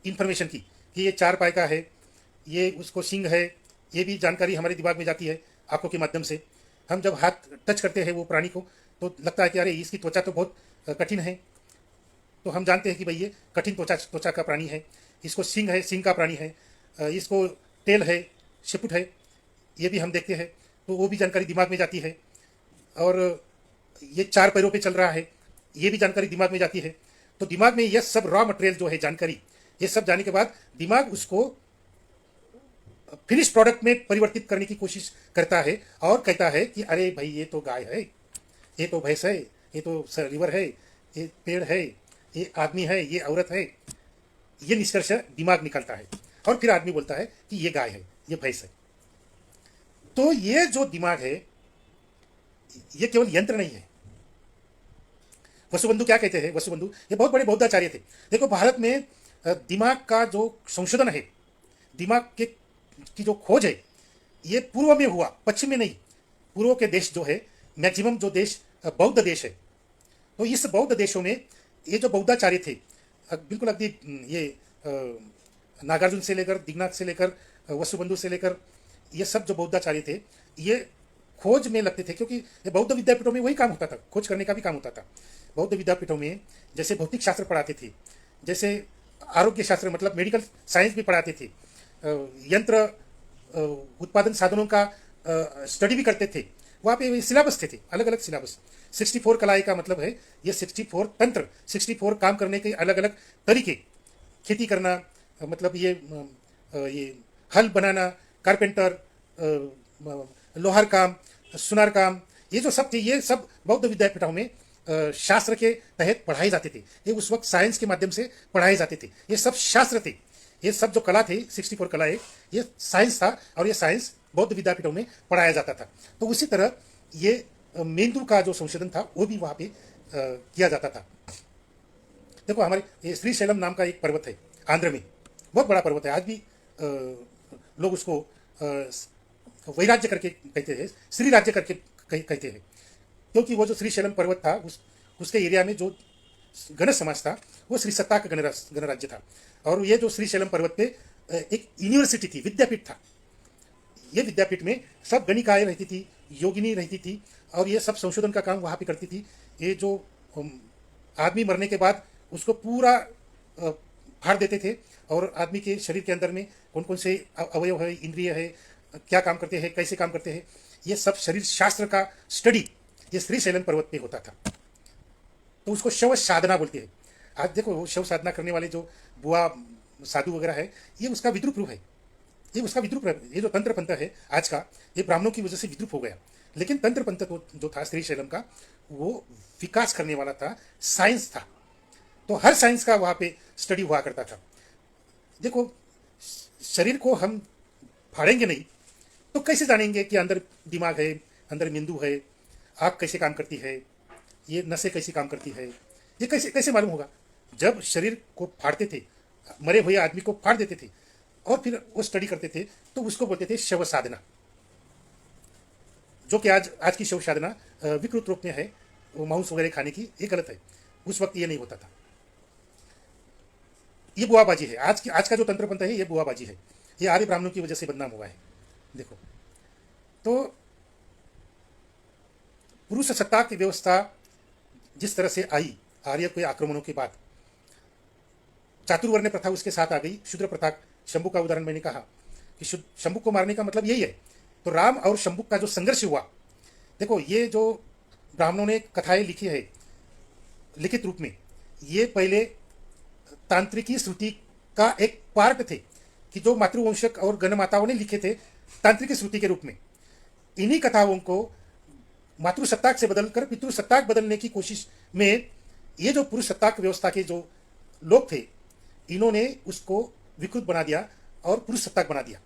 इंफॉर्मेशन की, कि ये 4 पाई का है, ये उसको सींग है। ये भी जानकारी हमारे दिमाग में जाती है आंखों के माध्यम से। हम जब हाथ टच करते हैं वो प्राणी को, तो लगता है कि अरे इसकी त्वचा तो बहुत कठिन है। तो हम जानते हैं कि भाई ये कठिन त्वचा का प्राणी है। इसको सींग है, सींग का प्राणी है। इसको टेल है, शिपुट है, ये भी हम देखते हैं। तो वो भी जानकारी दिमाग में जाती है। और ये 4 पैरों पे चल रहा है, ये भी जानकारी दिमाग में जाती है। तो दिमाग में यह सब रॉ मटेरियल जो है, जानकारी, ये सब जाने के बाद दिमाग उसको फिनिश प्रोडक्ट में परिवर्तित करने की कोशिश करता है, और कहता है कि अरे भाई ये तो गाय है, ये तो भैंस है, ये तो रिवर है, ये पेड़ है, ये आदमी है, ये औरत है। ये निष्कर्ष दिमाग निकलता है, और फिर आदमी बोलता है कि ये गाय है, ये भैंस है। तो ये जो दिमाग है, ये केवल यंत्र नहीं है। वसुबंधु क्या कहते हैं, वसुबंधु ये बहुत बड़े बौद्धाचार्य थे। देखो, भारत में दिमाग का जो संशोधन है, दिमाग के की जो खोज है, ये पूर्व में हुआ, पश्चिम में नहीं। पूर्व के देश जो है, मैक्सिमम जो देश बौद्ध देश है। तो इस बौद्ध देशों में ये जो बौद्धाचार्य थे, बिल्कुल अगदी ये नागार्जुन से लेकर, दिगनाथ से लेकर, वसुबंधु से लेकर, ये सब जो बौद्धाचार्य थे, ये खोज में लगते थे। क्योंकि ये बौद्ध विद्यापीठों में वही काम होता था, खोज करने का भी काम होता था। बौद्ध विद्यापीठों में जैसे भौतिक शास्त्र पढ़ाते थे, जैसे आरोग्य शास्त्र मतलब मेडिकल साइंस भी पढ़ाते थे, यंत्र उत्पादन साधनों का स्टडी भी करते थे। वहाँ पे सिलेबस थे, अलग अलग सिलेबस। 64 कलाई का मतलब है ये 64 तंत्र, 64 काम करने के अलग अलग तरीके। खेती करना, मतलब ये हल बनाना, कारपेंटर, लोहार काम, सुनार काम, ये जो सब थे, ये सब बौद्ध विद्यापीठों में शास्त्र के तहत पढ़ाए जाते थे। ये उस वक्त साइंस के माध्यम से पढ़ाए जाते थे। ये सब शास्त्र थे, ये सब जो कला थे, 64 कलाएं, ये साइंस था, और ये साइंस बौद्ध विद्यापीठों में पढ़ाया जाता था। तो उसी तरह ये मेंदु का जो संशोधन था वो भी वहाँ पे किया जाता था। देखो, हमारे ये श्रीशैलम नाम का एक पर्वत है आंध्र में, बहुत बड़ा पर्वत है। आज भी लोग उसको वैराज्य करके कहते हैं, श्री राज्य करके कहते हैं। क्योंकि वो जो श्रीशैलम पर्वत था, उसके एरिया में जो गण समाज था, वो श्री सत्ता का गणराज्य था। और ये जो श्रीशैलम पर्वत पे एक यूनिवर्सिटी थी, विद्यापीठ था। ये विद्यापीठ में सब गणिकाएं रहती थी, योगिनी रहती थी, और ये सब संशोधन का काम वहाँ पे करती थी। ये जो आदमी मरने के बाद उसको पूरा फाड़ देते थे और आदमी के शरीर के अंदर में कौन कौन से अवयव है, इंद्रिय है, क्या काम करते हैं, कैसे काम करते हैं, ये सब शरीर शास्त्र का स्टडी ये श्रीशैलम पर्वत पे होता था। तो उसको शव साधना बोलते हैं। आज देखो वो शव साधना करने वाले जो बुआ साधु वगैरह है, ये उसका विद्रूप रूप है, ये उसका विद्रूप है। ये जो तंत्र पंथ है आज का, ये ब्राह्मणों की वजह से विद्रूप हो गया। लेकिन तंत्र पंथ जो था श्रीशैलम का, वो विकास करने वाला था, साइंस था। तो हर साइंस का वहाँ पे स्टडी हुआ करता था। देखो शरीर को हम फाड़ेंगे नहीं तो कैसे जानेंगे कि अंदर दिमाग है, अंदर मेंदू है, आँख कैसे काम करती है, ये नसें कैसे काम करती है, ये कैसे कैसे मालूम होगा? जब शरीर को फाड़ते थे, मरे हुए आदमी को फाड़ देते थे और फिर वो स्टडी करते थे, तो उसको बोलते थे शव साधना। जो कि आज आज की शव साधना विकृत रूप में है, वो मांस वगैरह खाने की, ये गलत है। उस वक्त ये नहीं होता था। ये बुआबाजी है। आज का जो तंत्र पंथ है, ये बुआबाजी है। ये आर्य ब्राह्मणों की वजह से बदनाम हुआ है। देखो तो पुरुष सत्ता की व्यवस्था जिस तरह से आई आर्य के आक्रमणों के बाद, चातुर्वर्ण प्रथा उसके साथ आ गई, शूद्र प्रथा। शंभु का उदाहरण मैंने कहा कि शंभु को मारने का मतलब यही है। तो राम और शंभु का जो संघर्ष हुआ, देखो ये जो ब्राह्मणों ने कथाएं लिखी है लिखित रूप में, ये पहले तांत्रिकी श्रुति का एक पार्ट थे कि जो मातृवंशक और गणमाताओं ने लिखे थे तांत्रिक श्रुति के रूप में। इन्हीं कथाओं को मातृसत्ताक से बदलकर पितृसत्ताक बदलने की कोशिश में ये जो पुरुष सत्ताक व्यवस्था के जो लोग थे, इन्होंने उसको विकृत बना दिया और पुरुष सत्ताक बना दिया।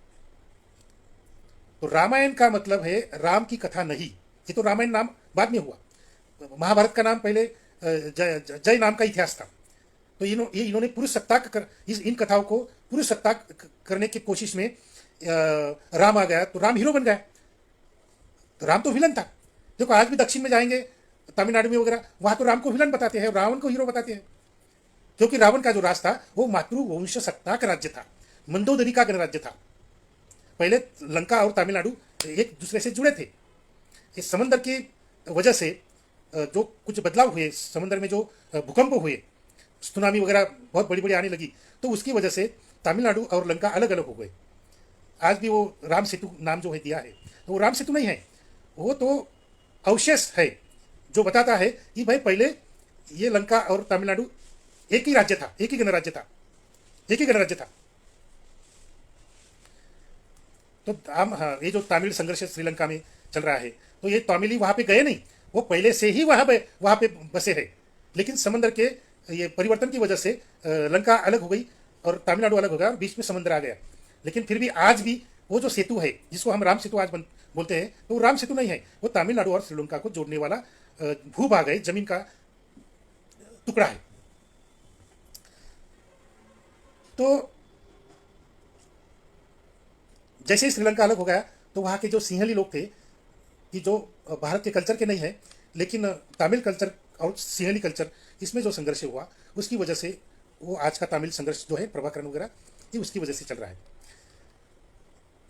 तो रामायण का मतलब है राम की कथा नहीं। ये तो रामायण नाम बाद में हुआ। महाभारत का नाम पहले जय नाम का इतिहास था। तो इन्होंने पुरुष सत्ताक इन कथाओं को पुरुष सत्ताक करने की कोशिश में राम आ गया तो राम हीरो बन गया। तो राम तो विलन था। देखो आज भी दक्षिण में जाएंगे, तमिलनाडु में वगैरह, वहां तो राम को विलन बताते हैं, रावण को हीरो बताते हैं। क्योंकि रावण का जो राज था वो मातृवंश सत्ता का राज्य था, मंदोदरी का गणराज्य था। पहले लंका और तमिलनाडु एक दूसरे से जुड़े थे। इस समंदर की वजह से जो कुछ बदलाव हुए, समंदर में जो भूकंप हुए, सुनामी वगैरह बहुत बड़ी बड़ी आने लगी, तो उसकी वजह से तमिलनाडु और लंका अलग अलग हो गए। आज भी वो राम सेतु नाम जो है दिया है, तो वो राम सेतु नहीं है, वो तो अवशेष है जो बताता है कि भाई पहले ये लंका और तमिलनाडु एक ही राज्य था, एक ही गणराज्य था, एक ही गणराज्य था। तो हाँ, ये जो तमिल संघर्ष श्रीलंका में चल रहा है, तो ये तमिली वहां पे गए नहीं, वो पहले से ही वहां पे बसे है। लेकिन समंदर के ये परिवर्तन की वजह से लंका अलग हो गई और तमिलनाडु अलग हो गया और बीच में समंदर आ गया। लेकिन फिर भी आज भी वो जो सेतु है जिसको हम राम सेतु आज बोलते हैं, तो वो राम सेतु नहीं है, वो तमिलनाडु और श्रीलंका को जोड़ने वाला भूभाग है, जमीन का टुकड़ा है। तो जैसे ही श्रीलंका अलग हो गया तो वहाँ के जो सिंहली लोग थे कि जो भारत के कल्चर के नहीं है, लेकिन तमिल कल्चर और सिंहली कल्चर, इसमें जो संघर्ष हुआ उसकी वजह से वो आज का तमिल संघर्ष जो है प्रभाकरण वगैरह, ये उसकी वजह से चल रहा है।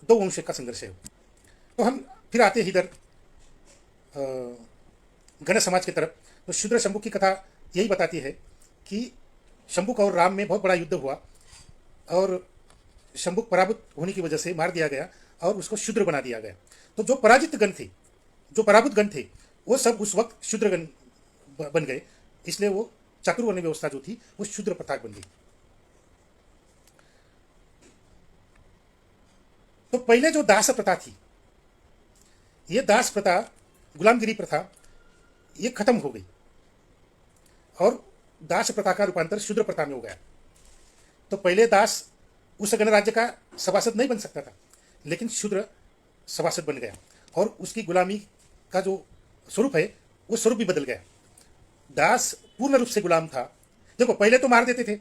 दो वंश का संघर्ष है। तो हम फिर आते हैं इधर गण समाज की तरफ। तो शूद्र शंभु की कथा यही बताती है कि शंभुक और राम में बहुत बड़ा युद्ध हुआ और शंभुक पराभूत होने की वजह से मार दिया गया और उसको शूद्र बना दिया गया। तो जो पराजित गण थे, जो पराभूत गण थे, वो सब उस वक्त शूद्र गण बन गए। इसलिए वो चातुर्वर्ण व्यवस्था जो थी वो शूद्र प्रथा बन गई। तो पहले जो दास प्रथा थी, ये दास प्रथा, गुलामगिरी प्रथा, ये खत्म हो गई और दास प्रथा का रूपांतर शूद्र प्रथा में हो गया। तो पहले दास उस गणराज्य का सभासद नहीं बन सकता था, लेकिन शूद्र सभासद बन गया और उसकी गुलामी का जो स्वरूप है वो स्वरूप भी बदल गया। दास पूर्ण रूप से गुलाम था। देखो पहले तो मार देते थे,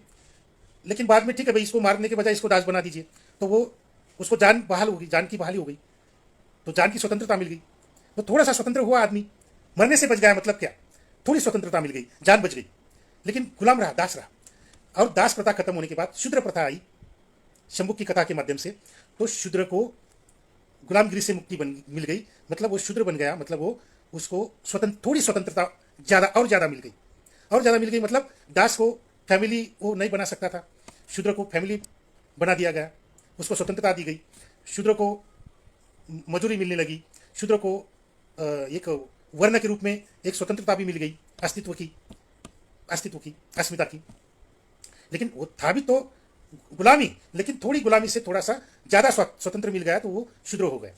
लेकिन बाद में ठीक है भाई इसको मारने के बजाय इसको दास बना दीजिए, तो वो उसको जान बहाल हो गई, जान की बहाली हो गई, तो जान की स्वतंत्रता मिल गई। तो थोड़ा सा स्वतंत्र हुआ आदमी, मरने से बच गया, मतलब क्या, थोड़ी स्वतंत्रता मिल गई, जान बच गई, लेकिन गुलाम रहा, दास रहा। और दास प्रथा खत्म होने के बाद शूद्र प्रथा आई शंभु की कथा के माध्यम से। तो शूद्र को गुलामगिरी से मुक्ति मिल गई, मतलब वो शूद्र बन गया, मतलब वो उसको थोड़ी स्वतंत्रता ज्यादा और ज्यादा मिल गई। और ज़्यादा मिल गई, मतलब दास को फैमिली वो नहीं बना सकता था, शूद्र को फैमिली बना दिया गया, उसको स्वतंत्रता दी गई, शूद्र को मजूरी मिलने लगी, शूद्र को एक वर्ण के रूप में एक स्वतंत्रता भी मिल गई, अस्तित्व की अस्मिता की। लेकिन वो था भी तो गुलामी, लेकिन थोड़ी गुलामी से थोड़ा सा ज़्यादा स्वतंत्र मिल गया तो वो शूद्र हो गए।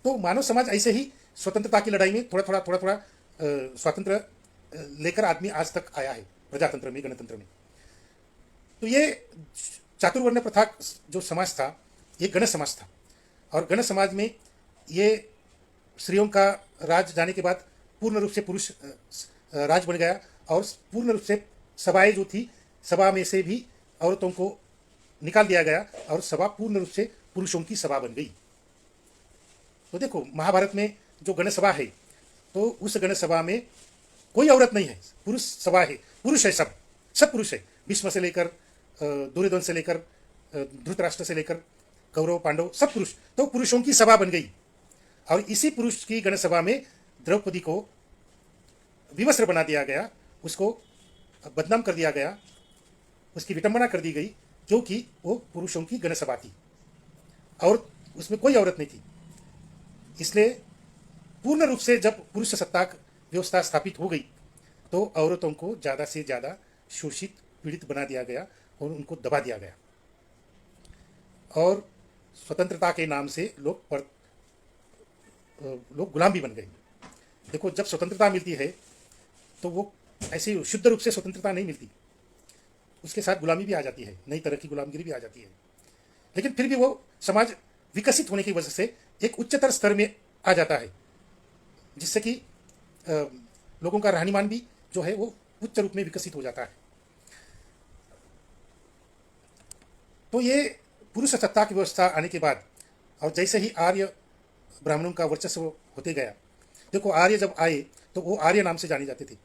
तो मानव समाज ऐसे ही स्वतंत्रता की लड़ाई में थोड़ा थोड़ा स्वातंत्र लेकर आदमी आज तक आया है, प्रजातंत्र में, गणतंत्र में। तो ये चातुर्वर्ण प्रथा जो समाज था, ये गण समाज था, और गण समाज में ये स्त्रियों का राज जाने के बाद पूर्ण रूप से पुरुष राज बन गया, और पूर्ण रूप से सभाएं जो थी, सभा में से भी औरतों को निकाल दिया गया और सभा पूर्ण रूप से पुरुषों की सभा बन गई। तो देखो महाभारत में जो गणसभा है, तो उस गणसभा में कोई औरत नहीं है, पुरुष सभा है, पुरुष है, सब पुरुष है, भीष्म से लेकर दुर्योधन से लेकर धृतराष्ट्र से लेकर कौरव पांडव सब पुरुष, तो पुरुषों की सभा बन गई। और इसी पुरुष की गणसभा में द्रौपदी को विवस्त्र बना दिया गया, उसको बदनाम कर दिया गया, उसकी विटंबना कर दी गई, क्योंकि वो पुरुषों की गणसभा थी और उसमें कोई औरत नहीं थी। इसलिए पूर्ण रूप से जब पुरुष सत्ताक व्यवस्था स्थापित हो गई, तो औरतों को ज़्यादा से ज़्यादा शोषित पीड़ित बना दिया गया और उनको दबा दिया गया, और स्वतंत्रता के नाम से लोग गुलाम भी बन गए। देखो जब स्वतंत्रता मिलती है तो वो ऐसी शुद्ध रूप से स्वतंत्रता नहीं मिलती, उसके साथ गुलामी भी आ जाती है, नई तरह की गुलामगिरी भी आ जाती है। लेकिन फिर भी वो समाज विकसित होने की वजह से एक उच्चतर स्तर में आ जाता है, जिससे कि लोगों का रहनीमान भी जो है वो उच्च रूप में विकसित हो जाता है। तो ये पुरुष सत्ता की व्यवस्था आने के बाद, और जैसे ही आर्य ब्राह्मणों का वर्चस्व होते गया, देखो आर्य जब आए तो वो आर्य नाम से जाने जाते थे,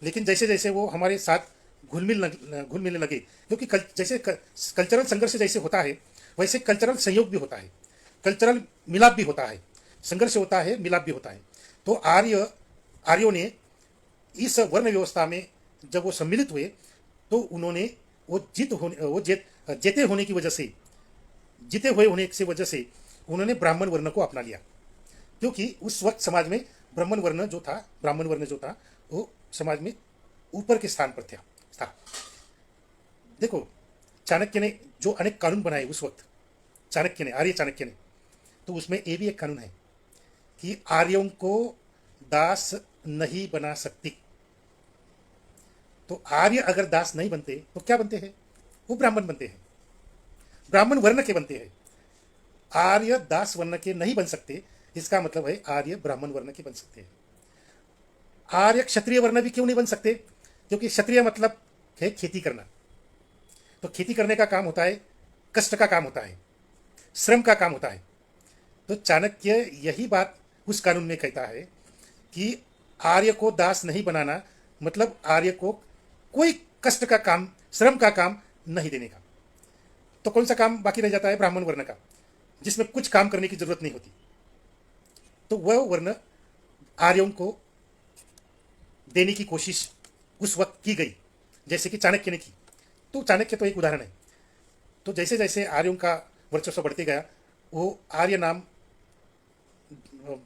लेकिन जैसे जैसे वो हमारे साथ घुल मिलने लगे, क्योंकि जैसे कल्चरल संघर्ष जैसे होता है, वैसे कल्चरल संयोग भी होता है, कल्चरल मिलाप भी होता है, संघर्ष होता है, मिलाप भी होता है। तो आर्यों ने इस वर्ण व्यवस्था में जब वो सम्मिलित हुए, तो उन्होंने जीते होने की वजह से, जीते हुए होने की वजह से उन्होंने ब्राह्मण वर्ण को अपना लिया, क्योंकि उस वक्त समाज में ब्राह्मण वर्ण जो था वो समाज में ऊपर के स्थान पर था। देखो चाणक्य ने जो अनेक कानून बनाए उस वक्त, आर्य चाणक्य ने, तो उसमें ये भी एक कानून है कि आर्यों को दास नहीं बना सकती। तो आर्य अगर दास नहीं बनते तो क्या बनते हैं? वो ब्राह्मण बनते हैं, ब्राह्मण वर्ण के बनते हैं। आर्य दास वर्ण के नहीं बन सकते, इसका मतलब है आर्य ब्राह्मण वर्ण के बन सकते हैं। आर्य क्षत्रिय वर्ण भी क्यों नहीं बन सकते? क्योंकि क्षत्रिय मतलब है खेती करना, तो खेती करने का काम होता है, कष्ट का काम होता है, श्रम का काम होता है। तो चाणक्य यही बात उस कानून में कहता है कि आर्य को दास नहीं बनाना, मतलब आर्य को कोई कष्ट का काम, श्रम का काम नहीं देने का। तो कौन सा काम बाकी रह जाता है? ब्राह्मण वर्ण का, जिसमें कुछ काम करने की जरूरत नहीं होती। तो वह वर्ण आर्यों को देने की कोशिश उस वक्त की गई, जैसे कि चाणक्य ने की। तो चाणक्य तो एक उदाहरण है। तो जैसे जैसे आर्यों का वर्चस्व बढ़ते गया, वो आर्य नाम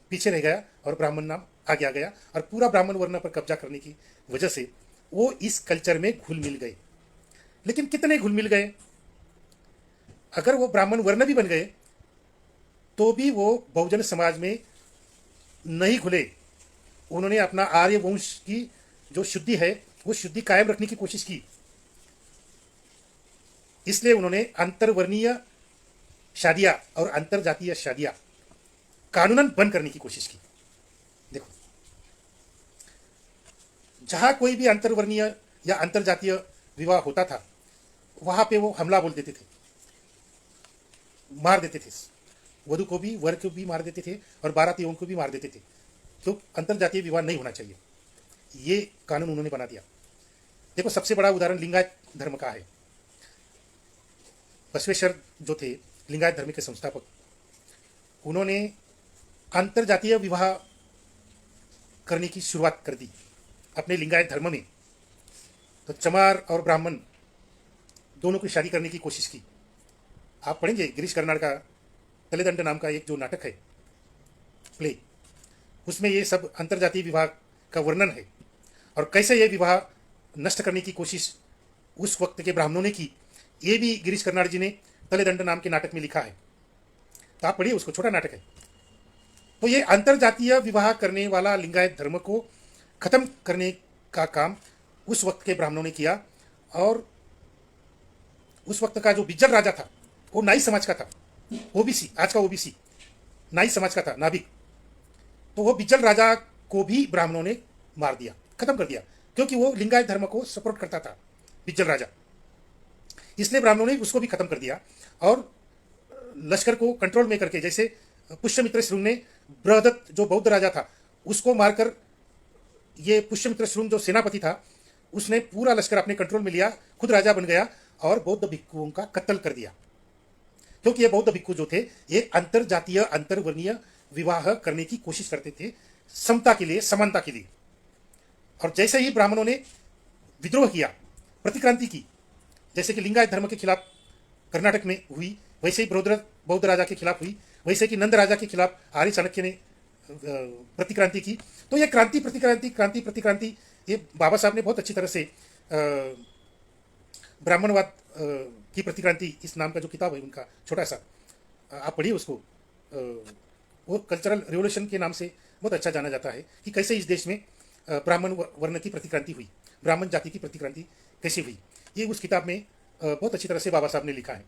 पीछे रह गया और ब्राह्मण नाम आगे आ गया, और पूरा ब्राह्मण वर्ण पर कब्जा करने की वजह से वो इस कल्चर में घुल मिल गए। लेकिन कितने घुल मिल गए? अगर वो ब्राह्मण वर्ण भी बन गए तो भी वो बहुजन समाज में नहीं घुले। उन्होंने अपना आर्य वंश की जो शुद्धि है वो शुद्धि कायम रखने की कोशिश की। इसलिए उन्होंने अंतर्वर्णीय शादियां और अंतर जातीय शादियां कानूनन बंद करने की कोशिश की। देखो जहां कोई भी अंतर्वर्णीय या अंतर जातीय विवाह होता था, वहां पे वो हमला बोल देते थे, मार देते थे, वधु को भी, वर को भी मार देते थे और बारातियों को भी मार देते थे। तो अंतर जातीय विवाह नहीं होना चाहिए, ये कानून उन्होंने बना दिया। देखो सबसे बड़ा उदाहरण लिंगायत धर्म का है। बसवेश्वर जो थे लिंगायत धर्म के संस्थापक, उन्होंने अंतर जातीय विवाह करने की शुरुआत कर दी अपने लिंगायत धर्म में। तो चमार और ब्राह्मण दोनों की शादी करने की कोशिश की। आप पढ़ेंगे गिरीश कर्नाड का तलेदंड नाम का एक जो नाटक है, प्ले, उसमें ये सब अंतर्जातीय विवाह का वर्णन है और कैसे ये विवाह नष्ट करने की कोशिश उस वक्त के ब्राह्मणों ने की, ये भी गिरीश कर्नाड जी ने तलेदंड नाम के नाटक में लिखा है। तो आप पढ़िए उसको, छोटा नाटक है। तो ये अंतर्जातीय विवाह करने वाला लिंगायत धर्म को खत्म करने का काम उस वक्त के ब्राह्मणों ने किया। और उस वक्त का जो बिज्जल राजा था वो नाई समाज का था, ओबीसी, आज का ओबीसी नाई समाज का था, नाभिक। तो वो बिज्जल राजा को भी ब्राह्मणों ने मार दिया, खत्म कर दिया, क्योंकि वो लिंगायत धर्म को सपोर्ट करता था बिज्जल राजा, इसलिए ब्राह्मणों ने उसको भी खत्म कर दिया। और लश्कर को कंट्रोल में करके, जैसे पुष्यमित्र श्रृंग ने बृहदत्त जो बौद्ध राजा था उसको मारकर, ये पुष्यमित्र श्रृंग जो सेनापति था उसने पूरा लश्कर अपने कंट्रोल में लिया, खुद राजा बन गया और बौद्ध भिक्षुओं का कत्ल कर दिया। क्योंकि ये बौद्ध भिक्षु जो थे ये अंतरजातीय अंतर्वर्णीय विवाह करने की कोशिश करते थे, समता के लिए, समानता के लिए। और जैसे ही ब्राह्मणों ने विद्रोह किया, प्रतिक्रांति की, जैसे कि लिंगायत धर्म के खिलाफ कर्नाटक में हुई, वैसे ही बौद्ध राजा के खिलाफ हुई, वैसे कि नंद राजा के खिलाफ आर्य चाणक्य ने प्रतिक्रांति की। तो ये क्रांति प्रतिक्रांति ये बाबा साहब ने बहुत अच्छी तरह से ब्राह्मणवाद की प्रतिक्रांति, इस नाम का जो किताब है उनका छोटा सा, आप पढ़िए उसको। वो कल्चरल रिवोल्यूशन के नाम से बहुत अच्छा जाना जाता है कि कैसे इस देश में ब्राह्मण वर्ण की प्रतिक्रांति हुई, ब्राह्मण जाति की प्रतिक्रांति कैसे हुई, ये उस किताब में बहुत अच्छी तरह से बाबा साहब ने लिखा है।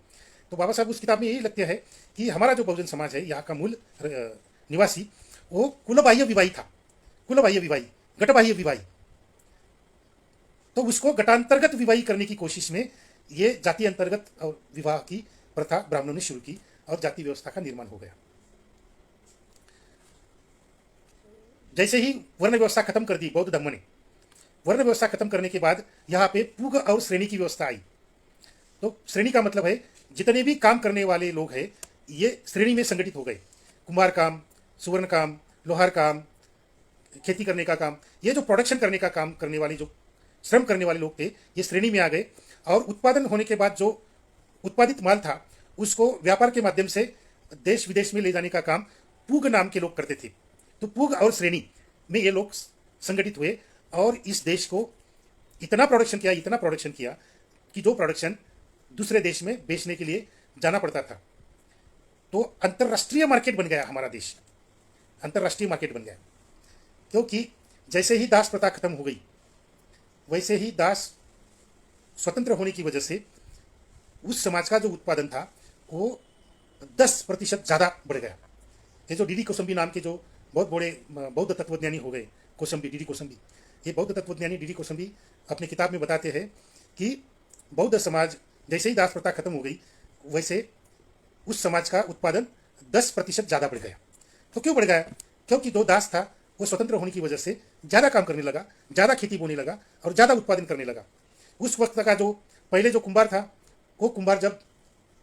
तो बाबा साहब उस किताब में यही लगता है कि हमारा जो बहुजन समाज है, यहाँ का मूल निवासी, वो कुलबाह्य विवाही था, कुलबाह्य विवाही, गटबाह्य विवाही। तो उसको गटांतर्गत विवाही करने की कोशिश में ये जाति अंतर्गत और विवाह की प्रथा ब्राह्मणों ने शुरू की और जाति व्यवस्था का निर्माण हो गया। जैसे ही वर्ण व्यवस्था खत्म कर दी बौद्ध धर्म ने, वर्ण व्यवस्था खत्म करने के बाद यहाँ पे पुग और श्रेणी की व्यवस्था आई। तो श्रेणी का मतलब है जितने भी काम करने वाले लोग हैं ये श्रेणी में संगठित हो गए। कुम्हार काम, सुवर्ण काम, लोहार काम, खेती करने का काम, ये जो प्रोडक्शन करने का काम करने वाले, जो श्रम करने वाले लोग थे, ये श्रेणी में आ गए। और उत्पादन होने के बाद जो उत्पादित माल था उसको व्यापार के माध्यम से देश विदेश में ले जाने का काम पुग नाम के लोग करते थे। तो पुग और श्रेणी में ये लोग संगठित हुए और इस देश को इतना प्रोडक्शन किया कि जो प्रोडक्शन दूसरे देश में बेचने के लिए जाना पड़ता था। तो अंतर्राष्ट्रीय मार्केट बन गया हमारा देश, अंतर्राष्ट्रीय मार्केट बन गया। क्योंकि जैसे ही दास प्रथा खत्म हो गई, वैसे ही दास स्वतंत्र होने की वजह से उस समाज का जो उत्पादन था वो 10% ज़्यादा बढ़ गया। ये जो डीडी कोसंबी नाम के जो बहुत बड़े बौद्ध तत्वज्ञानी हो गए, कोसंबी, डीडी कोसंबी, ये बौद्ध तत्वज्ञानी डीडी कोसंबी अपने किताब में बताते हैं कि बौद्ध समाज जैसे ही दास प्रथा खत्म हो गई वैसे उस समाज का उत्पादन 10% ज़्यादा बढ़ गया। तो क्यों बढ़ गया? क्योंकि जो दास था वो स्वतंत्र होने की वजह से ज़्यादा काम करने लगा, ज़्यादा खेती बोने लगा और ज़्यादा उत्पादन करने लगा। उस वक्त का जो पहले जो कुंभार था, वो कुंभार जब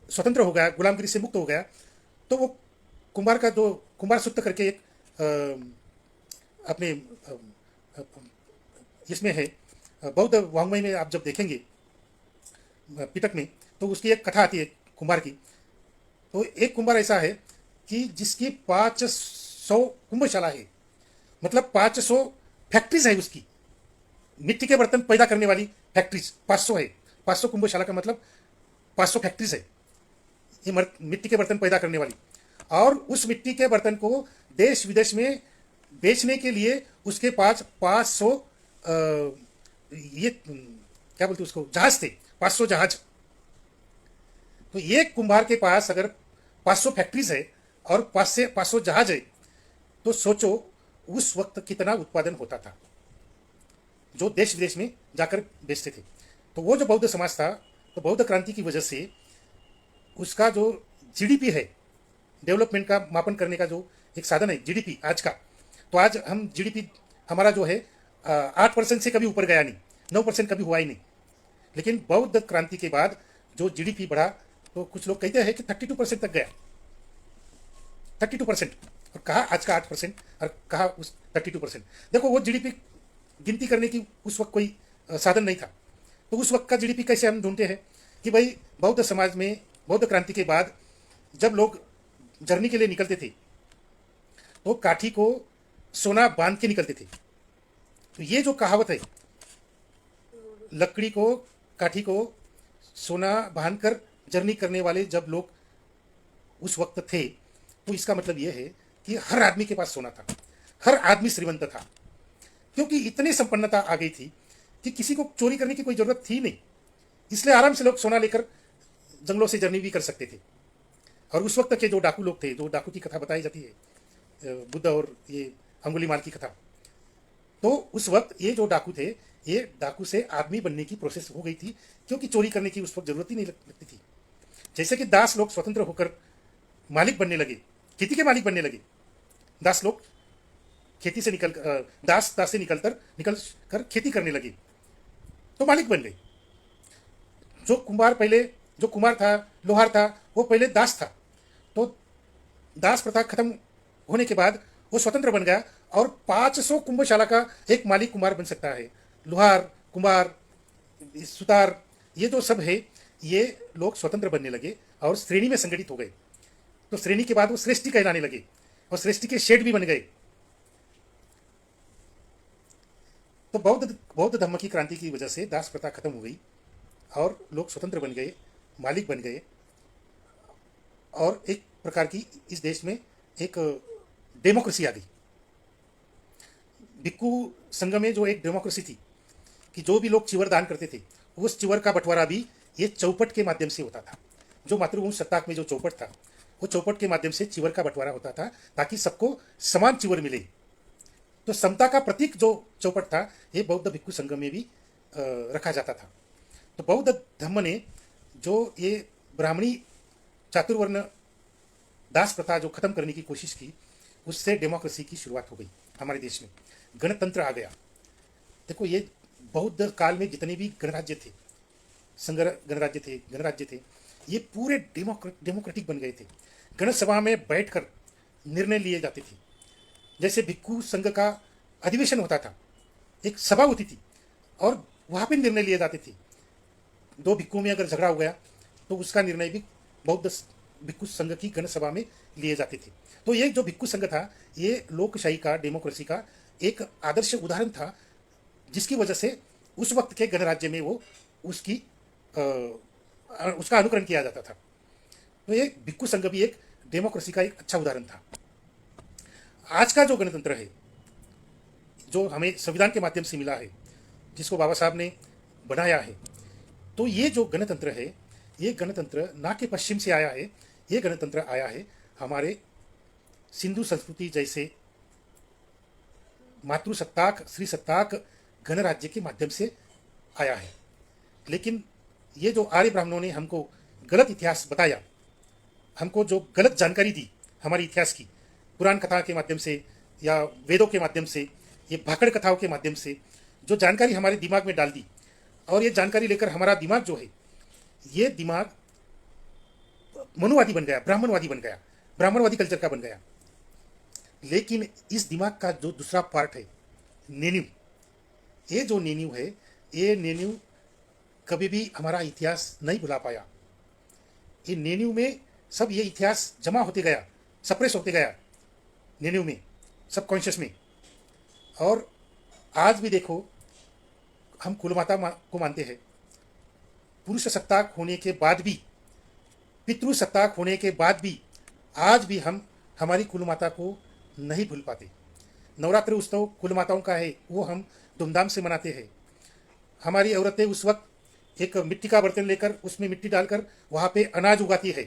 स्वतंत्र हो गया, गुलामगिरी से मुक्त हो गया, तो वो कुंभार का जो कुंभार सूक्त करके एक अपने इसमें है, बौद्ध वाङ्मय में आप जब देखेंगे पिटक में, तो उसकी एक कथा आती है कुंभार की। तो एक कुंभार ऐसा है कि जिसकी 500 कुंभशाला है, मतलब 500 फैक्ट्रीज है उसकी, मिट्टी के बर्तन पैदा करने वाली फैक्ट्रीज 500 है। 500 कुंभशाला का मतलब 500 फैक्ट्रीज है ये मिट्टी के बर्तन पैदा करने वाली। और उस मिट्टी के बर्तन को देश विदेश में बेचने के लिए उसके पास 500 ये क्या बोलते उसको, जहाज थे, 500 जहाज। तो एक कुंभार के पास अगर 500 फैक्ट्रीज है और 500 जहाज है, तो सोचो उस वक्त कितना उत्पादन होता था जो देश विदेश में जाकर बेचते थे। तो वो जो बौद्ध समाज था, तो बौद्ध क्रांति की वजह से उसका जो जीडीपी है, डेवलपमेंट का मापन करने का जो एक साधन है जीडीपी आज का, तो आज हम जीडीपी हमारा जो है 8% से कभी ऊपर गया नहीं, 9% कभी हुआ ही नहीं। लेकिन बौद्ध क्रांति के बाद जो जीडीपी बढ़ा, तो कुछ लोग कहते हैं कि 32% तक गया, 32%, और कहा आज का 8% और कहा उस 32%। देखो वो जीडीपी गिनती करने की उस वक्त कोई साधन नहीं था, तो उस वक्त का जीडीपी कैसे हम ढूंढते हैं कि भाई बौद्ध समाज में बौद्ध क्रांति के बाद जब लोग जर्नी के लिए निकलते थे तो काठी को सोना बांध के निकलते थे। तो ये जो कहावत है, लकड़ी को काठी को सोना बांध कर जर्नी करने वाले जब लोग उस वक्त थे, तो इसका मतलब ये है कि हर आदमी के पास सोना था, हर आदमी श्रीमंत था, क्योंकि इतनी संपन्नता आ गई थी कि किसी को चोरी करने की कोई जरूरत थी नहीं। इसलिए आराम से लोग सोना लेकर जंगलों से जर्नी भी कर सकते थे। और उस वक्त के जो डाकू लोग थे, जो डाकू की कथा बताई जाती है, बुद्ध और ये अंगुलीमाल की कथा, तो उस वक्त ये जो डाकू थे, ये डाकू से आदमी बनने की प्रोसेस हो गई थी, क्योंकि चोरी करने की उस वक्त जरूरत ही नहीं लगती थी। जैसे कि दास लोग स्वतंत्र होकर मालिक बनने लगे, खेती के मालिक बनने लगे। दास लोग खेती से दास से निकल कर खेती करने लगे, तो मालिक बन गए। जो कुम्हार था, लोहार था, वो पहले दास था। तो दास प्रथा खत्म होने के बाद वो स्वतंत्र बन गया और 500 कुंभशाला का एक मालिक कुम्हार बन सकता है। लोहार, कुम्हार, सुतार, ये जो सब है, ये लोग स्वतंत्र बनने लगे और श्रेणी में संगठित हो गए। तो श्रेणी के बाद वो श्रेष्ठी कहलाने लगे और श्रेष्ठी के शेड भी बन गए। तो बौद्ध धर्म की क्रांति की वजह से दास प्रथा खत्म हो गई और लोग स्वतंत्र बन गए, मालिक बन गए, और एक प्रकार की इस देश में एक डेमोक्रेसी आ गई। भिक्खू संघ में जो एक डेमोक्रेसी थी कि जो भी लोग चिवर दान करते थे, उस चिवर का बंटवारा भी ये चौपट के माध्यम से होता था। जो मातृभूमि सत्ताक में जो चौपट था, वो चौपट के माध्यम से चिवर का बंटवारा होता था, ताकि सबको समान चिवर मिले। तो समता का प्रतीक जो चौपट था, ये बौद्ध भिक्खु संघ में भी रखा जाता था। तो बौद्ध धर्म ने जो ये ब्राह्मणी चातुर्वर्ण दास प्रथा जो खत्म करने की कोशिश की, उससे डेमोक्रेसी की शुरुआत हो गई हमारे देश में। गणतंत्र आ गया। देखो, ये बौद्ध काल में जितने भी गणराज्य थे, संघ गणराज्य थे, ये पूरे डेमोक्रेटिक बन गए थे। गणसभा में बैठकर निर्णय लिए जाते थे। जैसे भिक्खु संघ का अधिवेशन होता था, एक सभा होती थी और वहाँ पे निर्णय लिए जाते थे। दो भिक्खुओं में अगर झगड़ा हो गया तो उसका निर्णय भी बौद्ध भिक्खु संघ की गणसभा में लिए जाते थे। तो ये जो भिक्खु संघ था, ये लोकशाही का, डेमोक्रेसी का एक आदर्श उदाहरण था, जिसकी वजह से उस वक्त के गणराज्य में वो उसका अनुकरण किया जाता था। तो ये भिक्खु संघ भी एक डेमोक्रेसी का एक अच्छा उदाहरण था। आज का जो गणतंत्र है, जो हमें संविधान के माध्यम से मिला है, जिसको बाबा साहब ने बनाया है, तो ये जो गणतंत्र है, ये गणतंत्र ना कि पश्चिम से आया है, ये गणतंत्र आया है हमारे सिंधु संस्कृति जैसे मातृसत्ताक, श्री सत्ताक गणराज्य के माध्यम से आया है। लेकिन ये जो आर्य ब्राह्मणों ने हमको गलत इतिहास बताया, हमको जो गलत जानकारी दी हमारे इतिहास की, पुराण कथा के माध्यम से या वेदों के माध्यम से, ये भाकड़ कथाओं के माध्यम से जो जानकारी हमारे दिमाग में डाल दी, और ये जानकारी लेकर हमारा दिमाग जो है, ये दिमाग मनुवादी बन गया, ब्राह्मणवादी बन गया, ब्राह्मणवादी कल्चर का बन गया। लेकिन इस दिमाग का जो दूसरा पार्ट है, नेन्यू, ये जो नेन्यू है, ये नेन्यू कभी भी हमारा इतिहास नहीं भुला पाया। ये नेन्यू में सब ये इतिहास जमा होते गया, सप्रेस होते गया नेन्यू में, सबकॉन्शियस में। और आज भी देखो, हम कुलमाता को मानते हैं, पुरुष सत्ताक होने के बाद भी, पितृ सत्ताक होने के बाद भी, आज भी हम हमारी कुलमाता को नहीं भूल पाते। नवरात्र उत्सव कुलमाताओं का है, वो हम धूमधाम से मनाते हैं। हमारी औरतें उस वक्त एक मिट्टी का बर्तन लेकर उसमें मिट्टी डालकर वहाँ पे अनाज उगाती है।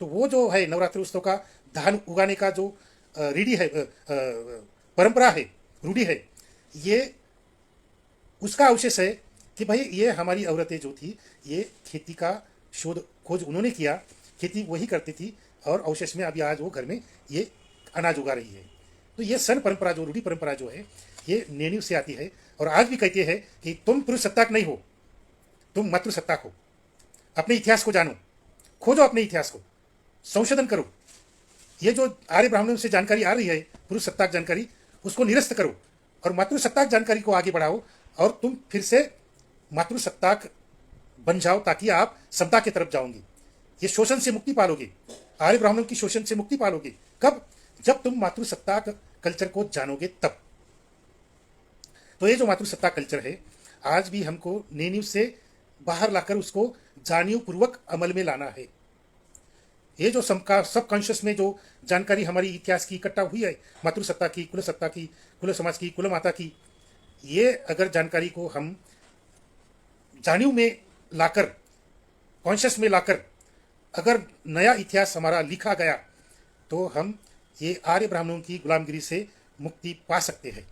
तो वो जो है नवरात्र उत्सव का धान उगाने का जो रीढ़ी है, परंपरा है, रूढ़ी है, ये उसका अवशेष है कि भाई ये हमारी औरतें जो थी, ये खेती का शोध खोज उन्होंने किया, खेती वही करती थी, और अवशेष में अभी आज वो घर में ये अनाज उगा रही है। तो ये सन परंपरा, जो रूढ़ी परंपरा जो है, ये नेन्यू से आती है। और आज भी कहते हैं कि तुम पुरुष सत्ताक नहीं हो, तुम मातृ सत्ताक हो। अपने इतिहास को जानो, खोजो अपने इतिहास को, संशोधन करो। ये जो आर्य ब्राह्मणों से जानकारी आ रही है, पुरुष सत्ताक जानकारी, उसको निरस्त करो और मातृ सत्ताक जानकारी को आगे बढ़ाओ, और तुम फिर से मातृसत्ताक बन जाओ ताकि आप समता की तरफ जाओगे। ये शोषण से मुक्ति पालोगे, आर्य ब्राह्मणों की शोषण से मुक्ति पालोगे। कब? जब तुम मातृसत्ताक कल्चर को जानोगे तब। तो ये जो मातृसत्ताक कल्चर है, आज भी हमको नेनिव से बाहर लाकर उसको जानियो पूर्वक अमल में लाना है। ये जो सब कॉन्शियस में जो जानकारी हमारी इतिहास की इकट्ठा हुई है, मातृसत्ता की, कुल सत्ता की, कुल समाज की, कुल माता की, ये अगर जानकारी को हम जानियो में लाकर, कॉन्शियस में लाकर अगर नया इतिहास हमारा लिखा गया तो हम ये आर्य ब्राह्मणों की गुलामगिरी से मुक्ति पा सकते हैं।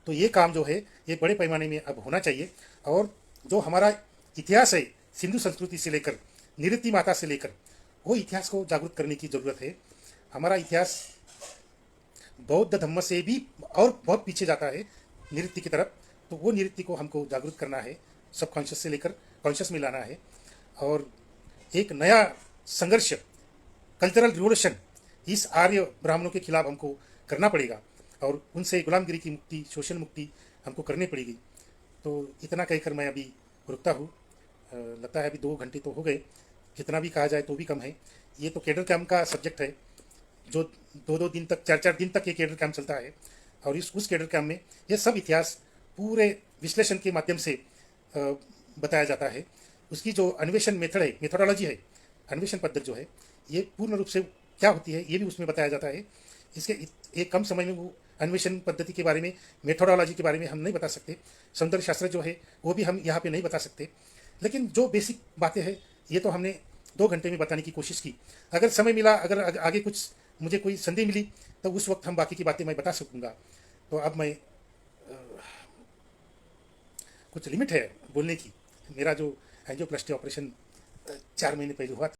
तो ये काम जो है ये बड़े पैमाने में अब होना चाहिए। और जो हमारा इतिहास है, सिंधु संस्कृति से लेकर निऋति माता से लेकर, वो इतिहास को जागरूक करने की जरूरत है। हमारा इतिहास बौद्ध धम्म से भी और बहुत पीछे जाता है निऋति की तरफ। तो वो निऋति को हमको जागरूक करना है, सब कॉन्शियस से लेकर कॉन्शियस में लाना है। और एक नया संघर्ष, कल्चरल रिवोल्यूशन इस आर्य ब्राह्मणों के खिलाफ हमको करना पड़ेगा और उनसे गुलामगिरी की मुक्ति, शोषण मुक्ति हमको करनी पड़ेगी। तो इतना कहकर मैं अभी रुकता हूँ। लगता है अभी 2 घंटे तो हो गए, जितना भी कहा जाए तो भी कम है। ये तो कैडर कैंप का सब्जेक्ट है जो 2-2 दिन तक, 4-4 दिन तक ये कैडर कैंप चलता है। और उस कैडर कैंप में ये सब इतिहास पूरे विश्लेषण के माध्यम से बताया जाता है। उसकी जो अन्वेषण मेथड है, मेथोडोलॉजी है, अन्वेषण पद्धति जो है, ये पूर्ण रूप से क्या होती है ये भी उसमें बताया जाता है। इसके एक कम समय में वो अन्वेषण पद्धति के बारे में, मेथोडोलॉजी के बारे में हम नहीं बता सकते। सौंदर्य शास्त्र जो है वो भी हम यहाँ पे नहीं बता सकते। लेकिन जो बेसिक बातें हैं ये तो हमने 2 घंटे में बताने की कोशिश की। अगर समय मिला, अगर आगे कुछ मुझे कोई संधि मिली तो उस वक्त हम बाकी की बातें मैं बता सकूँगा। तो अब मैं कुछ लिमिट है बोलने की। मेरा जो एंजियोप्लास्टी ऑपरेशन 4 महीने पहले हुआ था।